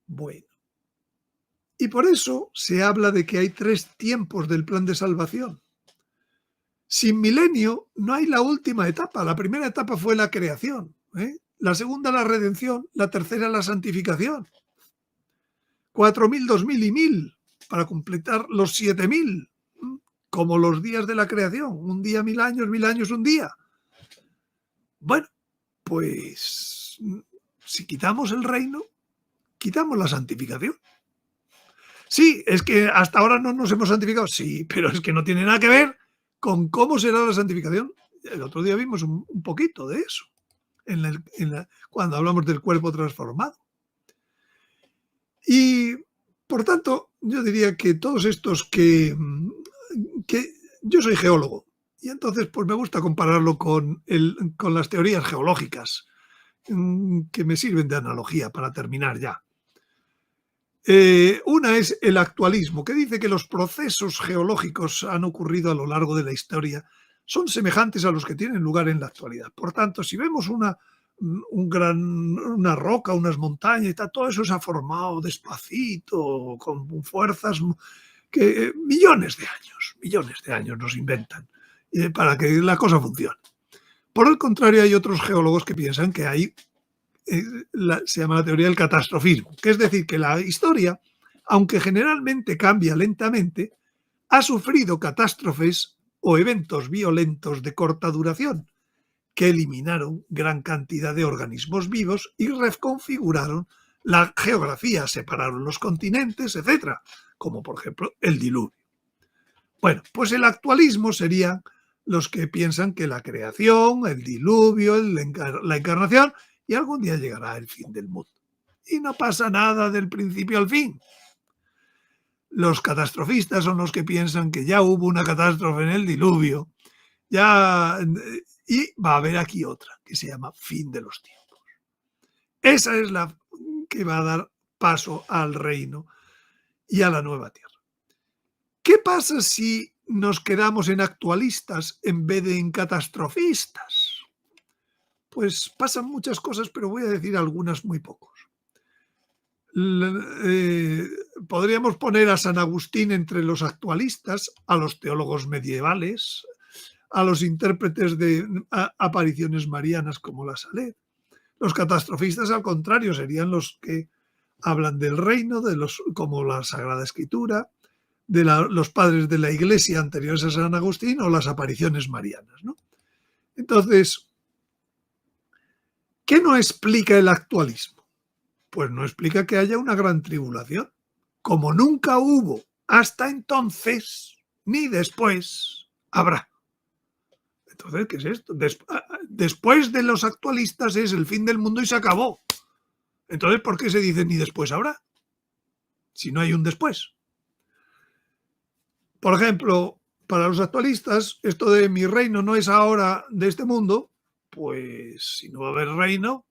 Speaker 2: Bueno. Y por eso se habla de que hay 3 tiempos del plan de salvación. Sin milenio no hay la última etapa. La primera etapa fue la creación, la segunda la redención, la tercera la santificación. 4.000, 2.000 y 1.000 para completar los 7.000, como los días de la creación. Un día 1.000 años un día. Bueno, pues si quitamos el reino, quitamos la santificación. Sí, es que hasta ahora no nos hemos santificado. Sí, pero es que no tiene nada que ver con cómo será la santificación. El otro día vimos un poquito de eso cuando hablamos del cuerpo transformado. Y, por tanto, yo diría que todos estos que yo soy geólogo, y entonces pues me gusta compararlo con las teorías geológicas, que me sirven de analogía para terminar ya. Una es el actualismo, que dice que los procesos geológicos han ocurrido a lo largo de la historia, son semejantes a los que tienen lugar en la actualidad. Por tanto, si vemos una roca, unas montañas y tal, todo eso se ha formado despacito, con fuerzas que millones de años nos inventan para que la cosa funcione. Por el contrario, hay otros geólogos que piensan que hay se llama la teoría del catastrofismo, que es decir, que la historia, aunque generalmente cambia lentamente, ha sufrido catástrofes o eventos violentos de corta duración, que eliminaron gran cantidad de organismos vivos y reconfiguraron la geografía, separaron los continentes, etc., como por ejemplo el diluvio. Bueno, pues el actualismo serían los que piensan que la creación, el diluvio, la encarnación, y algún día llegará el fin del mundo. Y no pasa nada del principio al fin. Los catastrofistas son los que piensan que ya hubo una catástrofe en el diluvio, y va a haber aquí otra, que se llama fin de los tiempos. Esa es la que va a dar paso al reino y a la nueva tierra. ¿Qué pasa si nos quedamos en actualistas en vez de en catastrofistas? Pues pasan muchas cosas, pero voy a decir algunas muy pocos. Podríamos poner a San Agustín entre los actualistas, a los teólogos medievales, a los intérpretes de apariciones marianas como la Salet. Los catastrofistas, al contrario, serían los que hablan del reino, como la Sagrada Escritura, de los padres de la Iglesia anteriores a San Agustín o las apariciones marianas, ¿no? Entonces, ¿qué no explica el actualismo? Pues no explica que haya una gran tribulación, como nunca hubo hasta entonces, ni después habrá. Entonces, ¿qué es esto? Después de los actualistas es el fin del mundo y se acabó. Entonces, ¿por qué se dice ni después habrá? Si no hay un después. Por ejemplo, para los actualistas, esto de mi reino no es ahora de este mundo, pues si no va a haber reino,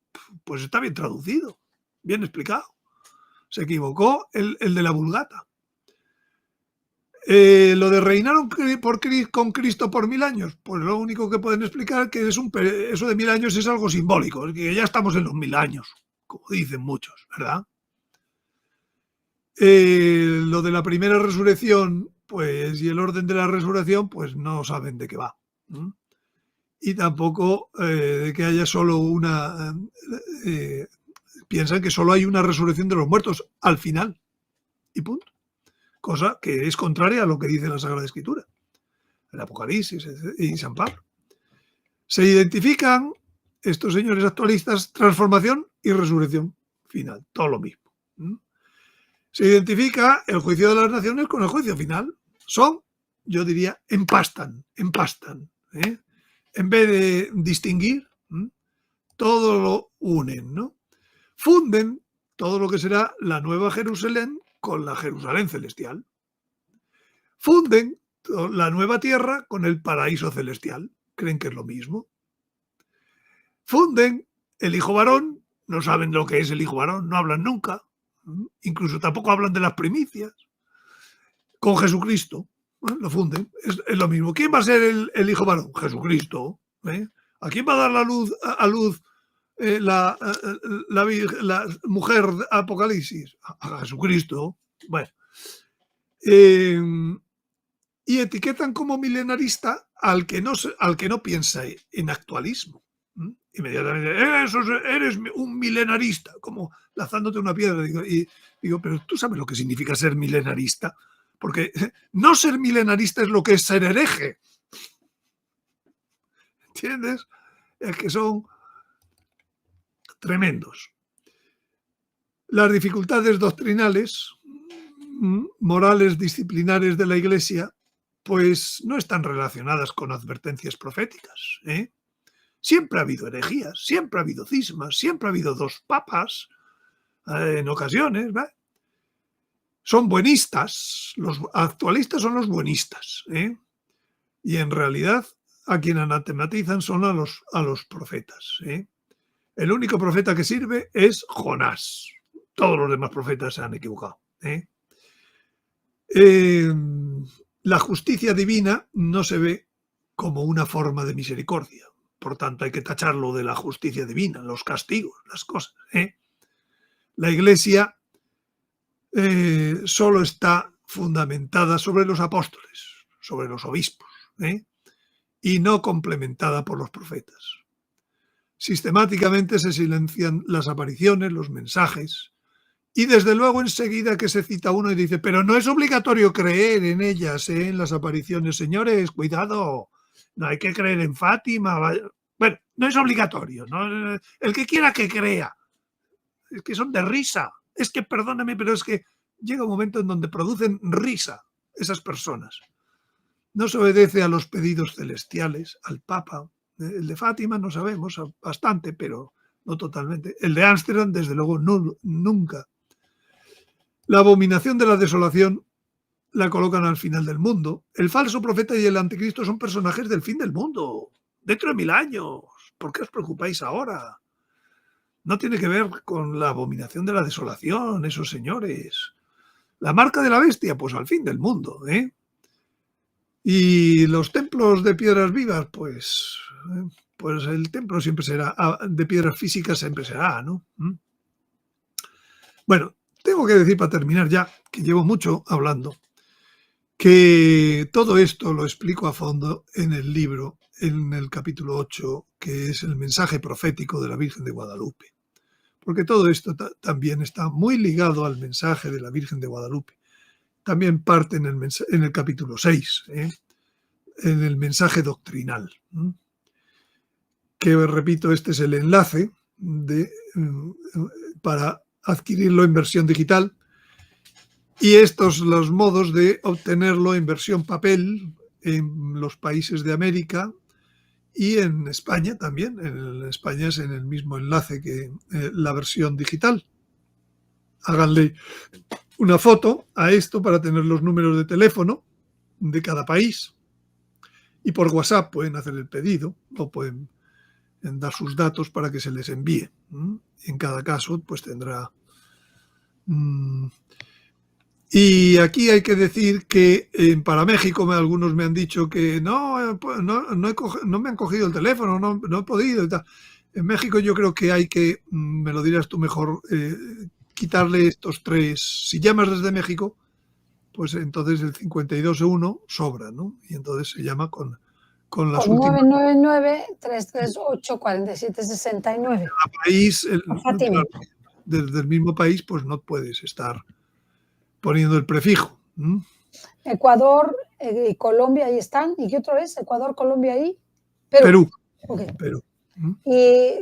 Speaker 2: pues está bien traducido, bien explicado. Se equivocó el de la Vulgata. Lo de reinar con Cristo por 1000 años, pues lo único que pueden explicar que eso de 1000 años es algo simbólico, es que ya estamos en los 1000 años, como dicen muchos, ¿verdad? Lo de la primera resurrección, pues, y el orden de la resurrección, pues no saben de qué va. Y tampoco de que haya solo una... piensan que solo hay una resurrección de los muertos al final. Y punto. Cosa que es contraria a lo que dice la Sagrada Escritura, el Apocalipsis y San Pablo. Se identifican estos señores actualistas transformación y resurrección final, todo lo mismo. Se identifica el juicio de las naciones con el juicio final. Son, yo diría, empastan. En vez de distinguir, todo lo unen, ¿no? Funden todo lo que será la Nueva Jerusalén con la Jerusalén celestial. Funden la nueva tierra con el paraíso celestial. Creen que es lo mismo. Funden el hijo varón, no saben lo que es el hijo varón, no hablan nunca. Incluso tampoco hablan de las primicias. Con Jesucristo, lo funden. Es lo mismo. ¿Quién va a ser el hijo varón? Jesucristo. ¿A quién va a dar a luz la mujer de Apocalipsis? A Jesucristo. Bueno, Y etiquetan como milenarista al que no piensa en actualismo. Inmediatamente, eres un milenarista, como lanzándote una piedra. Digo, pero tú sabes lo que significa ser milenarista, porque no ser milenarista es lo que es ser hereje. ¿Entiendes? Es que son tremendos. Las dificultades doctrinales, morales, disciplinares de la Iglesia, pues no están relacionadas con advertencias proféticas, ¿eh? Siempre ha habido herejías, siempre ha habido cismas, siempre ha habido dos papas en ocasiones, ¿verdad? Son buenistas, los actualistas son los buenistas, ¿eh? Y en realidad a quien anatematizan son a los profetas, ¿eh? El único profeta que sirve es Jonás. Todos los demás profetas se han equivocado, ¿eh? La justicia divina no se ve como una forma de misericordia. Por tanto, hay que tacharlo de la justicia divina, los castigos, las cosas, ¿eh? La Iglesia solo está fundamentada sobre los apóstoles, sobre los obispos, ¿eh? Y no complementada por los profetas. Sistemáticamente se silencian las apariciones, los mensajes, y desde luego enseguida que se cita uno y dice, pero no es obligatorio creer en ellas, ¿eh? En las apariciones, señores, cuidado, no hay que creer en Fátima. Bueno, no es obligatorio, ¿no? El que quiera que crea. Es que son de risa. Es que, perdóname, pero es que llega un momento en donde producen risa esas personas. No se obedece a los pedidos celestiales, al Papa. El de Fátima no sabemos bastante, pero no totalmente. El de Ámsterdam, desde luego, no, nunca. La abominación de la desolación la colocan al final del mundo. El falso profeta y el anticristo son personajes del fin del mundo, dentro de 1000 años. ¿Por qué os preocupáis ahora? No tiene que ver con la abominación de la desolación, esos señores. La marca de la bestia, pues al fin del mundo, ¿eh? Y los templos de piedras vivas, pues el templo siempre será, de piedras físicas siempre será, ¿no? Bueno, tengo que decir para terminar ya, que llevo mucho hablando, que todo esto lo explico a fondo en el libro, en el capítulo 8, que es el mensaje profético de la Virgen de Guadalupe. Porque todo esto también está muy ligado al mensaje de la Virgen de Guadalupe. También parte en el capítulo 6, en el mensaje doctrinal. Que, repito, este es el enlace para adquirirlo en versión digital. Y estos los modos de obtenerlo en versión papel en los países de América y en España también. En España es en el mismo enlace que la versión digital. Háganle una foto a esto para tener los números de teléfono de cada país. Y por WhatsApp pueden hacer el pedido o pueden dar sus datos para que se les envíe. En cada caso, pues tendrá... Y aquí hay que decir que para México algunos me han dicho que no me han cogido el teléfono, no he podido. Y tal. En México yo creo que hay que, me lo dirás tú mejor, quitarle estos 3. Si llamas desde México, pues entonces el 52-1 sobra, ¿no? Y entonces se llama con las últimas...
Speaker 1: 999-338-4769.
Speaker 2: País, claro, desde el mismo país, pues no puedes estar poniendo el prefijo.
Speaker 1: Ecuador y Colombia ahí están. ¿Y qué otro es? Ecuador, Colombia y
Speaker 2: Perú.
Speaker 1: Okay.
Speaker 2: Perú.
Speaker 1: Y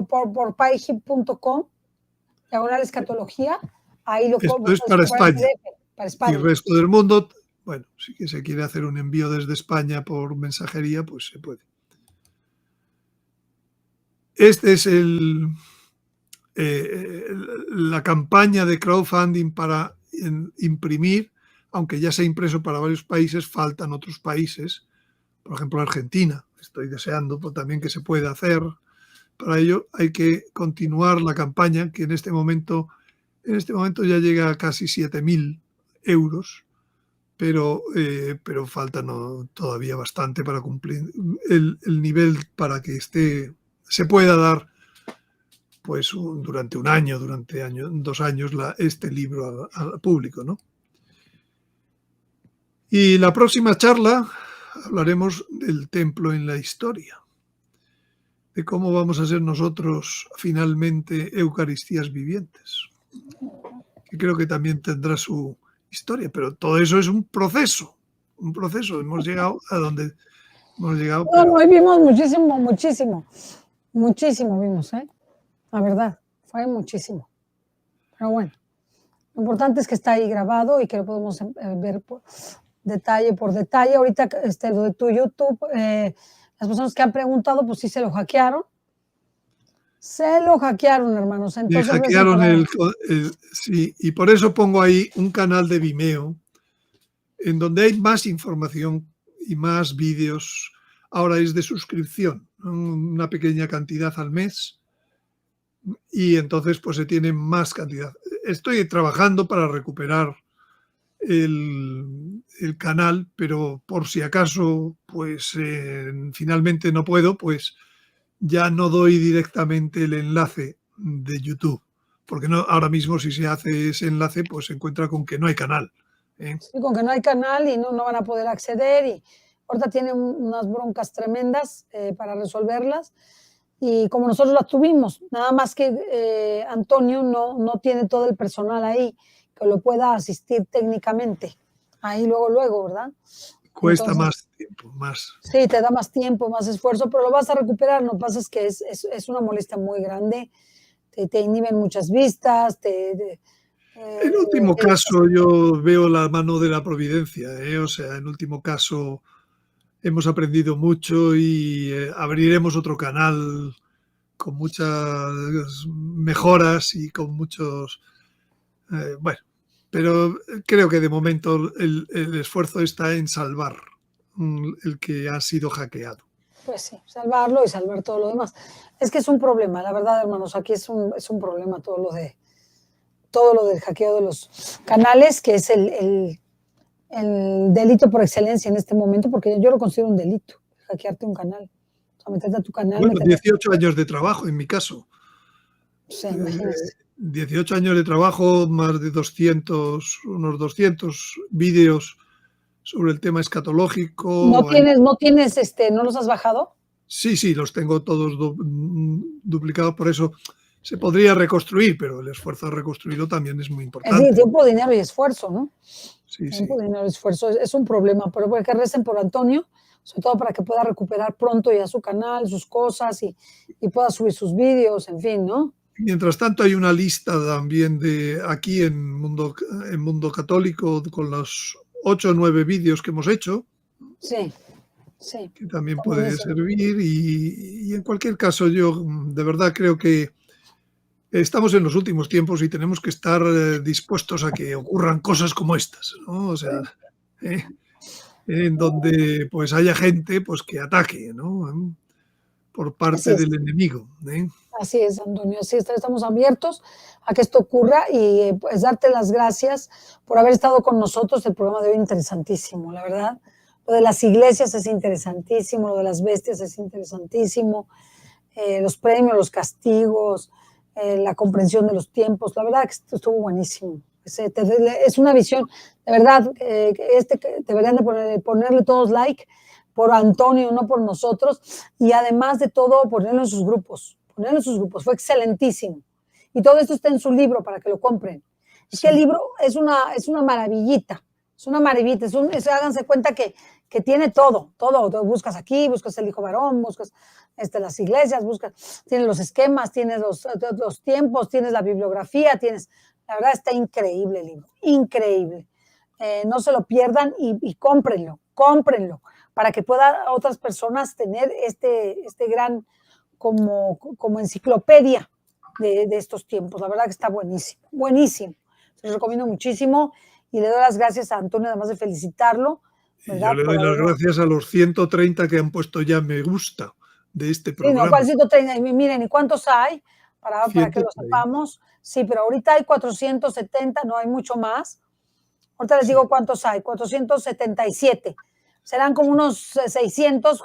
Speaker 1: por paihip.com, diagonal escatología, ahí lo
Speaker 2: Esto es para España.
Speaker 1: Para España.
Speaker 2: Y el resto del mundo, bueno, si se quiere hacer un envío desde España por mensajería, pues se puede. Este es la campaña de crowdfunding para imprimir, aunque ya se ha impreso para varios países, faltan otros países, por ejemplo Argentina. Estoy deseando también que se pueda hacer. Para ello hay que continuar la campaña, que en este momento ya llega a casi 7.000 euros, pero falta todavía bastante para cumplir el nivel para que se pueda dar pues durante un año, 2 años, este libro al público, ¿no? Y la próxima charla hablaremos del templo en la historia, de cómo vamos a ser nosotros finalmente Eucaristías vivientes, que creo que también tendrá su historia, pero todo eso es un proceso, hemos llegado a donde hemos llegado,
Speaker 1: No,
Speaker 2: pero
Speaker 1: hoy vimos muchísimo vimos, la verdad, fue muchísimo. Pero bueno, lo importante es que está ahí grabado y que lo podemos ver detalle por detalle. Ahorita lo de tu YouTube, las personas que han preguntado, pues sí se lo hackearon. Se lo hackearon, hermanos.
Speaker 2: me
Speaker 1: Entonces,
Speaker 2: hackearon sí, y por eso pongo ahí un canal de Vimeo en donde hay más información y más vídeos. Ahora es de suscripción, una pequeña cantidad al mes, y entonces pues se tiene más cantidad. Estoy trabajando para recuperar el canal, pero por si acaso pues finalmente no puedo, pues ya no doy directamente el enlace de YouTube, porque no, ahora mismo si se hace ese enlace pues se encuentra con que no hay canal.
Speaker 1: Sí, con que no hay canal y no van a poder acceder, y ahorita tienen unas broncas tremendas para resolverlas, y como nosotros las tuvimos, nada más que Antonio no tiene todo el personal ahí que lo pueda asistir técnicamente, ahí luego, ¿verdad?
Speaker 2: Cuesta
Speaker 1: Entonces,
Speaker 2: más tiempo, más.
Speaker 1: sí, te da más tiempo, más esfuerzo, pero lo vas a recuperar. Lo que pasa es que es una molestia muy grande, te inhiben muchas vistas,
Speaker 2: En último caso, yo veo la mano de la providencia, o sea, en último caso hemos aprendido mucho y abriremos otro canal con muchas mejoras y con muchos, bueno, pero creo que de momento el esfuerzo está en salvar el que ha sido hackeado.
Speaker 1: Pues sí, salvarlo y salvar todo lo demás. Es que es un problema, la verdad, hermanos, aquí es un problema todo lo del hackeo de los canales, que es el delito por excelencia en este momento, porque yo lo considero un delito, hackearte un canal. O sea, meterte a tu canal,
Speaker 2: Bueno, 18 años de trabajo en mi caso.
Speaker 1: Sí, imagínense.
Speaker 2: 18 años de trabajo, más de unos 200 vídeos sobre el tema escatológico.
Speaker 1: ¿No los has bajado?
Speaker 2: Sí, los tengo todos duplicados, por eso se podría reconstruir, pero el esfuerzo de reconstruirlo también es muy
Speaker 1: Es
Speaker 2: importante.
Speaker 1: decir, tiempo, dinero y esfuerzo, ¿no?
Speaker 2: Sí.
Speaker 1: Tiempo, dinero y esfuerzo es un problema, pero que recen por Antonio, sobre todo para que pueda recuperar pronto ya su canal, sus cosas y pueda subir sus vídeos, en fin, ¿no?
Speaker 2: Mientras tanto, hay una lista también de aquí en Mundo Católico con los 8 o 9 vídeos que hemos hecho.
Speaker 1: Sí.
Speaker 2: Que también puede servir, y en cualquier caso yo de verdad creo que estamos en los últimos tiempos y tenemos que estar dispuestos a que ocurran cosas como estas, ¿no? O sea, en donde pues haya gente pues que ataque, ¿no? Por parte del enemigo.
Speaker 1: Así es, Antonio, así estamos abiertos a que esto ocurra, y pues darte las gracias por haber estado con nosotros. El programa de hoy interesantísimo, la verdad. Lo de las iglesias es interesantísimo, lo de las bestias es interesantísimo, los premios, los castigos, la comprensión de los tiempos, la verdad que estuvo buenísimo. Es una visión, de verdad, deberían de ponerle todos like por Antonio, no por nosotros, y además de todo, ponerlo en sus grupos, fue excelentísimo. Y todo esto está en su libro para que lo compren. Es que el libro es una maravillita, háganse cuenta que tiene todo, buscas aquí, buscas el hijo varón, buscas las iglesias, tienes los esquemas, tienes los tiempos, tienes la bibliografía, la verdad está increíble el libro, increíble. No se lo pierdan y cómprenlo, para que puedan otras personas tener este gran como enciclopedia de estos tiempos. La verdad que está buenísimo. Se los recomiendo muchísimo y le doy las gracias a Antonio, además de felicitarlo.
Speaker 2: Y yo le doy las gracias a los 130 que han puesto ya me gusta de este programa.
Speaker 1: Sí, no, ¿cuál 130? Miren, ¿y cuántos hay? Para que lo sepamos. Sí, pero ahorita hay 470, no hay mucho más. Ahorita les digo cuántos hay, 477. Serán como unos 600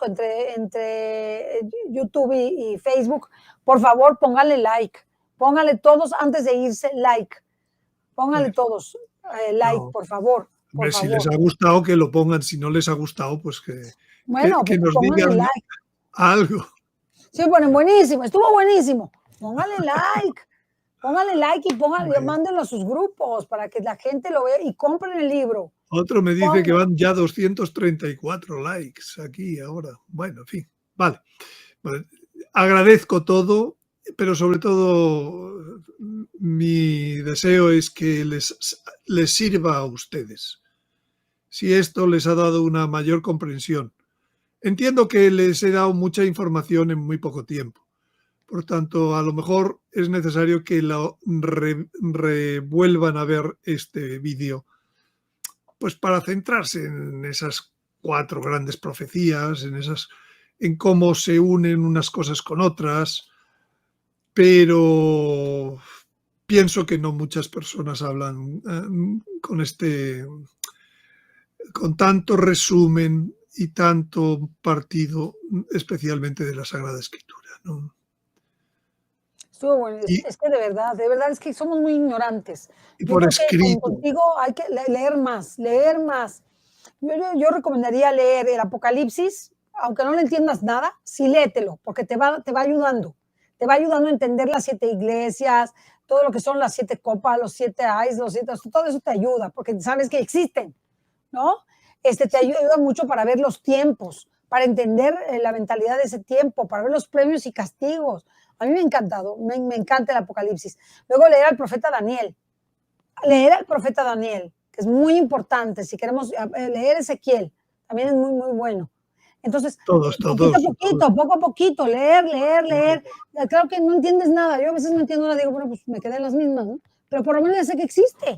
Speaker 1: entre YouTube y Facebook. Por favor, pónganle like. Pónganle todos antes de irse, like. Pónganle todos like, por favor. por
Speaker 2: Si les
Speaker 1: favor.
Speaker 2: ha gustado, que lo pongan. Si no les ha gustado, pues
Speaker 1: Bueno,
Speaker 2: que
Speaker 1: pues
Speaker 2: nos
Speaker 1: pónganle
Speaker 2: digan
Speaker 1: like.
Speaker 2: algo.
Speaker 1: Sí, bueno, buenísimo, estuvo buenísimo. Pónganle like. Pónganle like y
Speaker 2: Bueno,
Speaker 1: mándenlo a sus grupos para que la gente lo vea y compren el libro.
Speaker 2: otro me dice que
Speaker 1: Pon-
Speaker 2: van ya 234 likes aquí ahora. Bueno, en fin, vale. Bueno, agradezco todo, pero sobre todo mi deseo es que les sirva a ustedes. Si esto les ha dado una mayor comprensión. Entiendo que les he dado mucha información en muy poco tiempo. Por tanto, a lo mejor es necesario que lo revuelvan a ver este vídeo, pues para centrarse en esas 4 grandes profecías, en cómo se unen unas cosas con otras, pero pienso que no muchas personas hablan con tanto resumen y tanto partido, especialmente de la Sagrada Escritura, ¿no?
Speaker 1: Estuvo bueno.
Speaker 2: Y,
Speaker 1: Es que de verdad es que somos muy ignorantes.
Speaker 2: y
Speaker 1: Yo
Speaker 2: por
Speaker 1: creo que
Speaker 2: escrito,
Speaker 1: contigo hay que leer más, leer más. Yo recomendaría leer el Apocalipsis, aunque no le entiendas nada, sí léetelo, porque te va ayudando. Te va ayudando a entender las 7 iglesias, todo lo que son las 7 copas, los 7 ais, todo eso te ayuda, porque sabes que existen, ¿no? Te ayuda mucho para ver los tiempos, para entender la mentalidad de ese tiempo, para ver los premios y castigos. A mí me ha encantado, me encanta el Apocalipsis. Luego leer al profeta Daniel, que es muy importante. Si queremos leer Ezequiel, también es muy, muy bueno. Entonces, poquito a
Speaker 2: todos.
Speaker 1: poquito, poco a poquito, leer, leer, leer. Claro que no entiendes nada. Yo a veces no entiendo nada, digo, bueno, pues me quedé en las mismas, ¿no? Pero por lo menos ya sé que existe.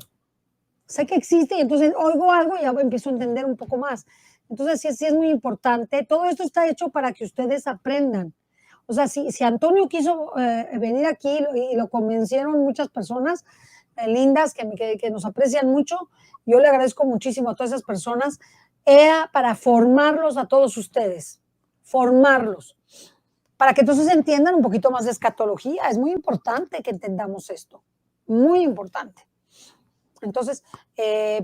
Speaker 1: Sé que existe y entonces oigo algo y ya empiezo a entender un poco más. Entonces, sí es muy importante. Todo esto está hecho para que ustedes aprendan. O sea, si Antonio quiso venir aquí y lo convencieron muchas personas lindas que nos aprecian mucho, yo le agradezco muchísimo a todas esas personas. Era para formarlos a todos ustedes, formarlos, para que entonces entiendan un poquito más de escatología. Es muy importante que entendamos esto, muy importante. Entonces,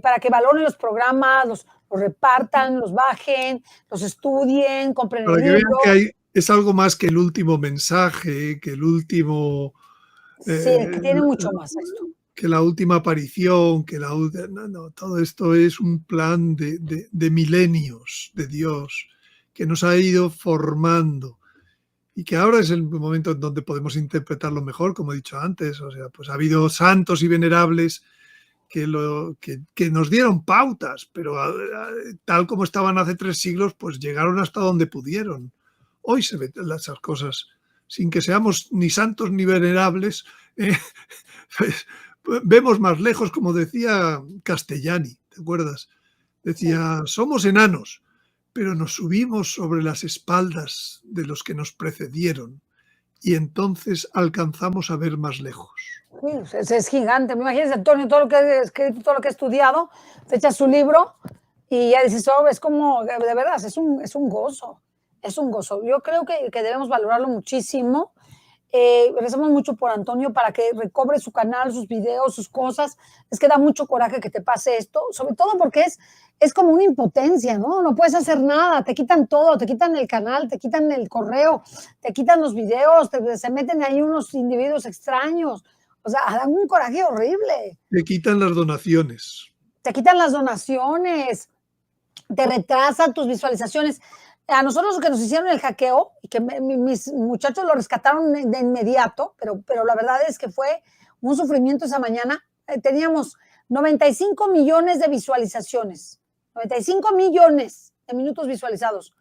Speaker 1: para que valoren los programas, los repartan, los bajen, los estudien, compren el
Speaker 2: Para que vean
Speaker 1: libro.
Speaker 2: es algo más que el último mensaje, que el último,
Speaker 1: Sí, es que
Speaker 2: eh,
Speaker 1: tiene mucho más esto.
Speaker 2: que la última aparición, no, todo esto es un plan de milenios de Dios que nos ha ido formando y que ahora es el momento en donde podemos interpretarlo mejor, como he dicho antes. O sea, pues ha habido santos y venerables que nos dieron pautas, pero tal como estaban hace 3 siglos, pues llegaron hasta donde pudieron. Hoy se ven esas cosas sin que seamos ni santos ni venerables. Pues, vemos más lejos, como decía Castellani, ¿te acuerdas?
Speaker 1: Sí.
Speaker 2: Decía, somos enanos, pero nos subimos sobre las espaldas de los que nos precedieron y entonces alcanzamos a ver más lejos.
Speaker 1: Sí, es gigante. Me imagino, Antonio, todo lo que ha escrito, todo lo que ha estudiado, te echas su libro y ya dices, oh, es como, de verdad, es un gozo, es un gozo. Yo creo que debemos valorarlo muchísimo. Rezamos mucho por Antonio para que recobre su canal, sus videos, sus cosas. Es que da mucho coraje que te pase esto, sobre todo porque es como una impotencia, ¿no? No puedes hacer nada, te quitan todo, te quitan el canal, te quitan el correo, te quitan los videos, se meten ahí unos individuos extraños. O sea, dan un coraje horrible.
Speaker 2: Le quitan las donaciones.
Speaker 1: Te quitan las donaciones, te retrasan tus visualizaciones. A nosotros que nos hicieron el hackeo y que mis muchachos lo rescataron de inmediato, pero la verdad es que fue un sufrimiento esa mañana. Teníamos 95 millones de visualizaciones, 95 millones de minutos visualizados.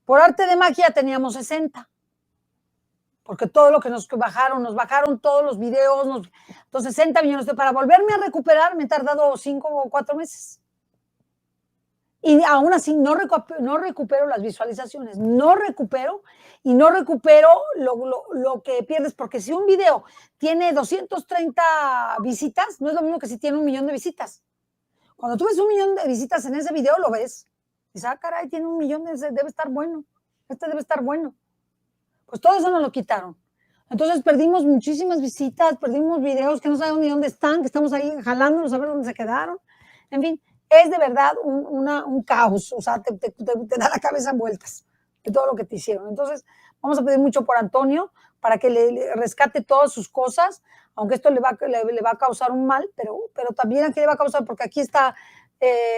Speaker 1: Por arte de magia teníamos 60, porque todo lo que nos bajaron todos los videos, entonces 60 millones. Para volverme a recuperar me he tardado 5 o 4 meses. Y aún así no recupero las visualizaciones, no recupero lo que pierdes, porque si un video tiene 230 visitas, no es lo mismo que si tiene 1 millón de visitas. Cuando tú ves 1 millón de visitas en ese video, lo ves. Dices, ah, caray, tiene 1 millón, debe estar bueno, debe estar bueno. Pues todo eso nos lo quitaron. Entonces perdimos muchísimas visitas, perdimos videos que no sabemos ni dónde están, que estamos ahí jalándonos a ver dónde se quedaron. En fin, es de verdad un caos, o sea, te da la cabeza en vueltas de todo lo que te hicieron. Entonces, vamos a pedir mucho por Antonio para que le rescate todas sus cosas, aunque esto le va a causar un mal, pero también aquí le va a causar, porque aquí está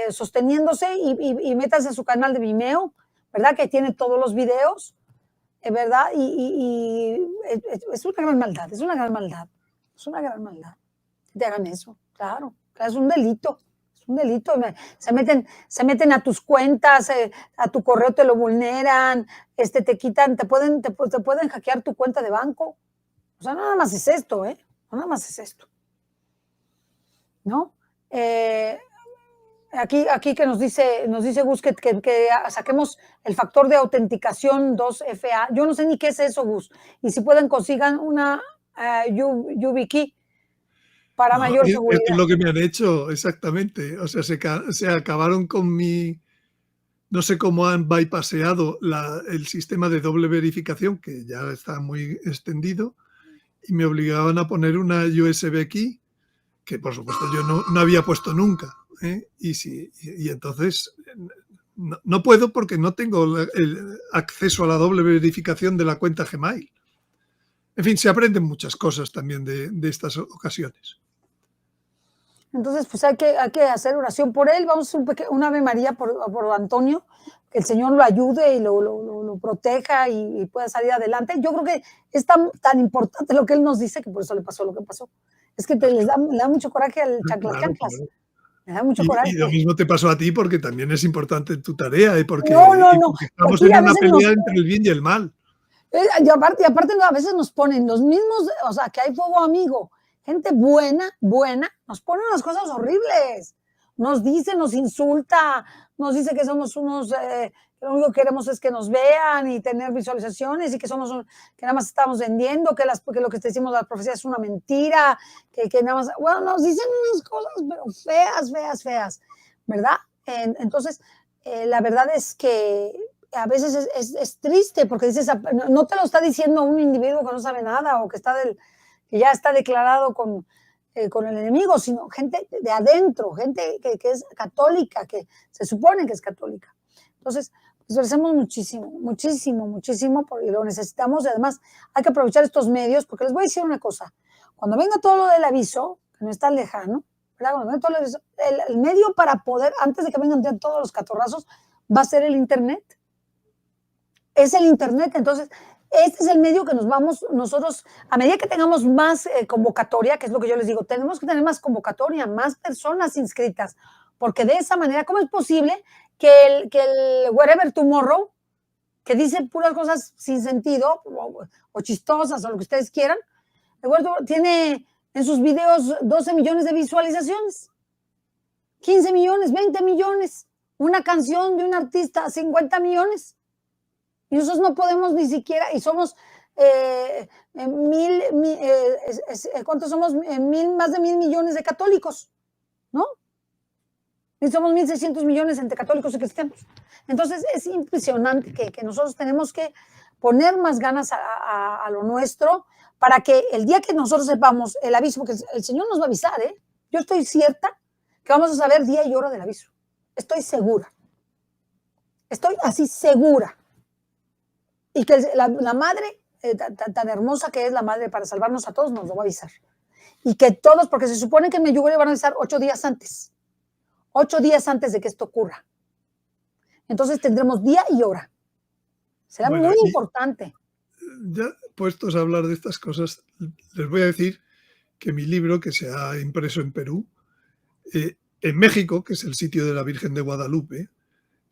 Speaker 1: sosteniéndose y métase a su canal de Vimeo, ¿verdad? Que tiene todos los videos, ¿verdad? Y es una gran maldad, es una gran maldad, es una gran maldad que te hagan eso, claro, es un delito. Un delito, se meten a tus cuentas, a tu correo te lo vulneran, te quitan, te pueden hackear tu cuenta de banco. O sea, nada más es esto, nada más es esto, ¿no? Aquí que nos dice Gus que saquemos el factor de autenticación 2FA. Yo no sé ni qué es eso, Gus. Y si pueden, consigan una YubiKey para mayor seguridad.
Speaker 2: Es lo que me han hecho, exactamente. O sea, se acabaron con mi... No sé cómo han bypaseado el sistema de doble verificación, que ya está muy extendido, y me obligaban a poner una USB key, que por supuesto yo no había puesto nunca. Y entonces no puedo porque no tengo el acceso a la doble verificación de la cuenta Gmail. En fin, se aprenden muchas cosas también de estas ocasiones.
Speaker 1: Entonces, pues hay que hacer oración por él. Vamos a una Ave María por Antonio, que el Señor lo ayude y lo proteja y pueda salir adelante. Yo creo que es tan importante lo que él nos dice que por eso le pasó lo que pasó. Es que le da mucho coraje al chanclas. Claro. Le da mucho coraje.
Speaker 2: Y lo mismo te pasó a ti porque también es importante tu tarea, porque,
Speaker 1: no.
Speaker 2: porque estamos en una pelea entre el bien y el mal.
Speaker 1: Y aparte a veces nos ponen los mismos, o sea, que hay fuego amigo. Gente buena, nos pone unas cosas horribles. Nos dice, nos insulta, nos dice que somos unos, lo único que queremos es que nos vean y tener visualizaciones y que nada más estamos vendiendo, que lo que te decimos la profecía es una mentira, que nada más, bueno, nos dicen unas cosas, pero feas, ¿verdad? Entonces, la verdad es que a veces es triste porque dices, no te lo está diciendo un individuo que no sabe nada o que ya está declarado con el enemigo, sino gente de adentro, gente que es católica, que se supone que es católica. Entonces, esforcemos muchísimo, porque lo necesitamos y además hay que aprovechar estos medios, porque les voy a decir una cosa, cuando venga todo lo del aviso, que no es tan lejano, ¿verdad? Cuando venga todo lo del aviso, el medio para poder, antes de que vengan todos los catorrazos, va a ser el Internet. Es el Internet, entonces este es el medio que nos vamos nosotros, a medida que tengamos más convocatoria, que es lo que yo les digo, tenemos que tener más convocatoria, más personas inscritas, porque de esa manera, ¿cómo es posible que el Wherever Tomorrow, que dice puras cosas sin sentido o chistosas o lo que ustedes quieran, tiene en sus videos 12 millones de visualizaciones, 15 millones, 20 millones, una canción de un artista, 50 millones. Y nosotros no podemos ni siquiera, y somos ¿cuántos somos? Más de 1,000 millones de católicos, ¿no? Y somos 1,600 millones entre católicos y cristianos. Entonces es impresionante que nosotros tenemos que poner más ganas a lo nuestro para que el día que nosotros sepamos el aviso, porque el Señor nos va a avisar, yo estoy cierta que vamos a saber día y hora del aviso. Estoy segura. Estoy así segura. Y que la madre, tan hermosa que es la madre para salvarnos a todos, nos lo va a avisar. Y que todos, porque se supone que en Medjugorje van a avisar 8 días antes. 8 días antes de que esto ocurra. Entonces tendremos día y hora. Será muy importante.
Speaker 2: Ya puestos a hablar de estas cosas, les voy a decir que mi libro, que se ha impreso en Perú, en México, que es el sitio de la Virgen de Guadalupe,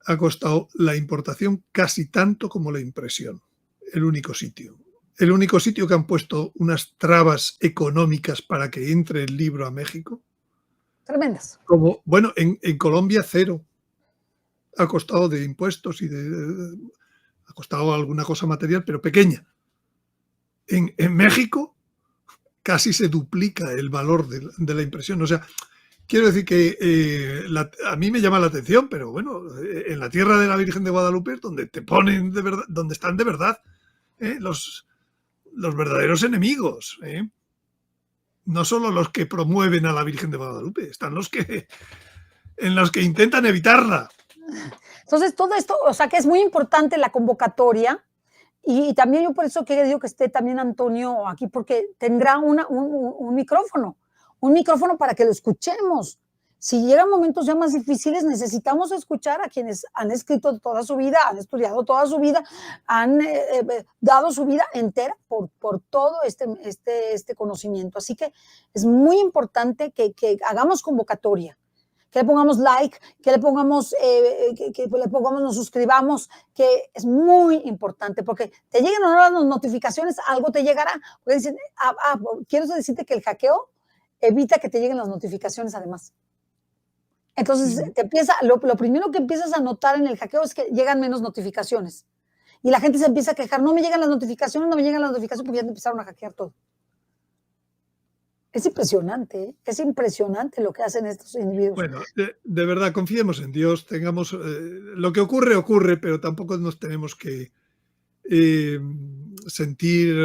Speaker 2: ha costado la importación casi tanto como la impresión. El único sitio que han puesto unas trabas económicas para que entre el libro a México.
Speaker 1: Tremendas.
Speaker 2: Como, bueno, en Colombia 0. Ha costado de impuestos y ha costado alguna cosa material, pero pequeña. En México casi se duplica el valor de la impresión. O sea, quiero decir que a mí me llama la atención, pero bueno, en la tierra de la Virgen de Guadalupe es donde te ponen de verdad, donde están de verdad los verdaderos enemigos. No solo los que promueven a la Virgen de Guadalupe, están los que en los que intentan evitarla.
Speaker 1: Entonces, todo esto, o sea, que es muy importante la convocatoria y también yo por eso que digo que esté también Antonio aquí, porque tendrá un micrófono para que lo escuchemos. Si llegan momentos ya más difíciles, necesitamos escuchar a quienes han escrito toda su vida, han estudiado toda su vida, han dado su vida entera por todo este conocimiento. Así que es muy importante que hagamos convocatoria, que le pongamos like, que le pongamos, nos suscribamos, que es muy importante, porque te lleguen o no las notificaciones, algo te llegará. Porque dicen, quiero decirte que el hackeo evita que te lleguen las notificaciones además. Entonces, lo primero que empiezas a notar en el hackeo es que llegan menos notificaciones. Y la gente se empieza a quejar, no me llegan las notificaciones, porque ya te empezaron a hackear todo. Es impresionante lo que hacen estos individuos.
Speaker 2: Bueno, de verdad, confiemos en Dios, tengamos, lo que ocurre, pero tampoco nos tenemos que sentir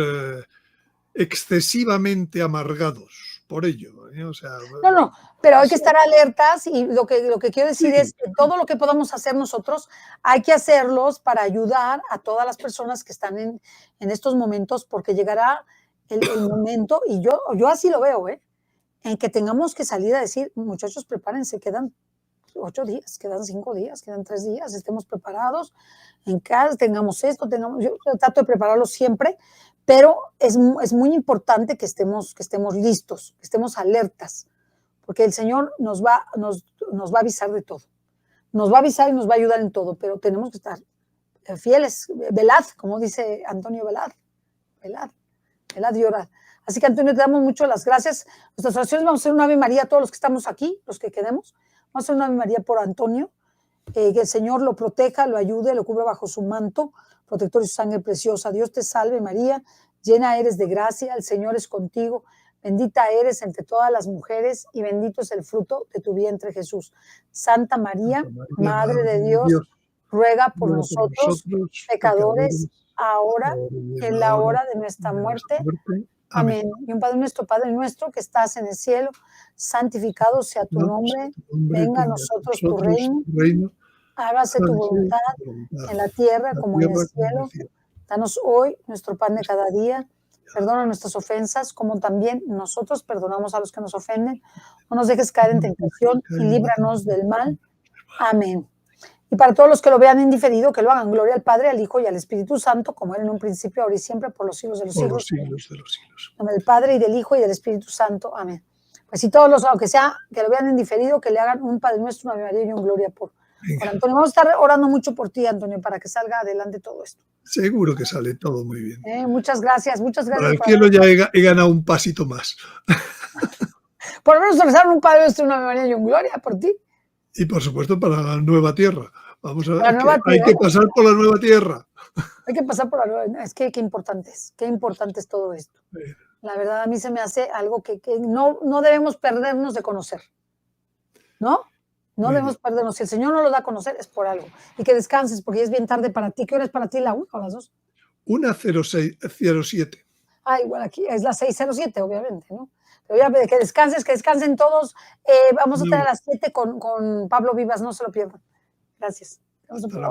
Speaker 2: excesivamente amargados por ello. O sea,
Speaker 1: no, pero hay que estar alertas y lo que quiero decir es que todo lo que podamos hacer nosotros hay que hacerlos para ayudar a todas las personas que están en estos momentos, porque llegará el momento, y yo así lo veo, en que tengamos que salir a decir, muchachos, prepárense, quedan 8 días, quedan 5 días, quedan 3 días, estemos preparados en casa, tengamos esto, yo trato de prepararlo siempre, pero es muy importante que estemos listos, que estemos alertas, porque el Señor nos va a avisar de todo. Nos va a avisar y nos va a ayudar en todo, pero tenemos que estar fieles, velad, como dice Antonio, velad y orad. Así que, Antonio, te damos mucho las gracias. Nuestras oraciones, vamos a hacer una Ave María a todos los que estamos aquí, los que quedemos. Vamos a hacer una Ave María por Antonio, que el Señor lo proteja, lo ayude, lo cubra bajo su manto protector y su sangre preciosa. Dios te salve, María, llena eres de gracia, el Señor es contigo. Bendita eres entre todas las mujeres y bendito es el fruto de tu vientre, Jesús. Santa María, Madre de Dios, ruega por nosotros, pecadores, ahora y en la hora de nuestra muerte. Amén. Y un Padre nuestro que estás en el cielo, santificado sea tu nombre, venga a nosotros tu reino, hágase tu voluntad en la tierra como en el cielo. Danos hoy nuestro pan de cada día, perdona nuestras ofensas como también nosotros perdonamos a los que nos ofenden. No nos dejes caer en tentación y líbranos del mal. Amén. Y para todos los que lo vean en diferido, que lo hagan. Gloria al Padre, al Hijo y al Espíritu Santo, como era en un principio, ahora y siempre, por los siglos de los siglos.
Speaker 2: Por los siglos de los siglos.
Speaker 1: En nombre del Padre, y del Hijo, y del Espíritu Santo. Amén. Pues si todos los, aunque sea, que lo vean en diferido, que le hagan un Padre Nuestro, una Ave María y un Gloria por Antonio. Vamos a estar orando mucho por ti, Antonio, para que salga adelante todo esto.
Speaker 2: Seguro que sale todo muy bien.
Speaker 1: Muchas gracias.
Speaker 2: Para el cielo ya he ganado un pasito más.
Speaker 1: Por lo menos rezaron un Padre Nuestro, una Ave María y un Gloria por ti.
Speaker 2: Y por supuesto para la nueva tierra. Vamos a ver, hay que pasar por la nueva tierra.
Speaker 1: Hay que pasar por la nueva. Es que qué importante es todo esto. La verdad, a mí se me hace algo que no debemos perdernos de conocer. ¿No? No debemos perdernos. Si el Señor no lo da a conocer, es por algo. Y que descanses, porque ya es bien tarde para ti. ¿Qué hora es para ti? ¿La 1 o las 2?
Speaker 2: 1:07.
Speaker 1: Igual aquí es las 6:07, obviamente, ¿no? Pero ya que descansen todos. Vamos a estar a las 7 con Pablo Vivas, no se lo pierdan. Gracias.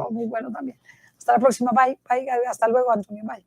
Speaker 1: Muy bueno también. Hasta la próxima. Bye. Hasta luego, Antonio. Bye.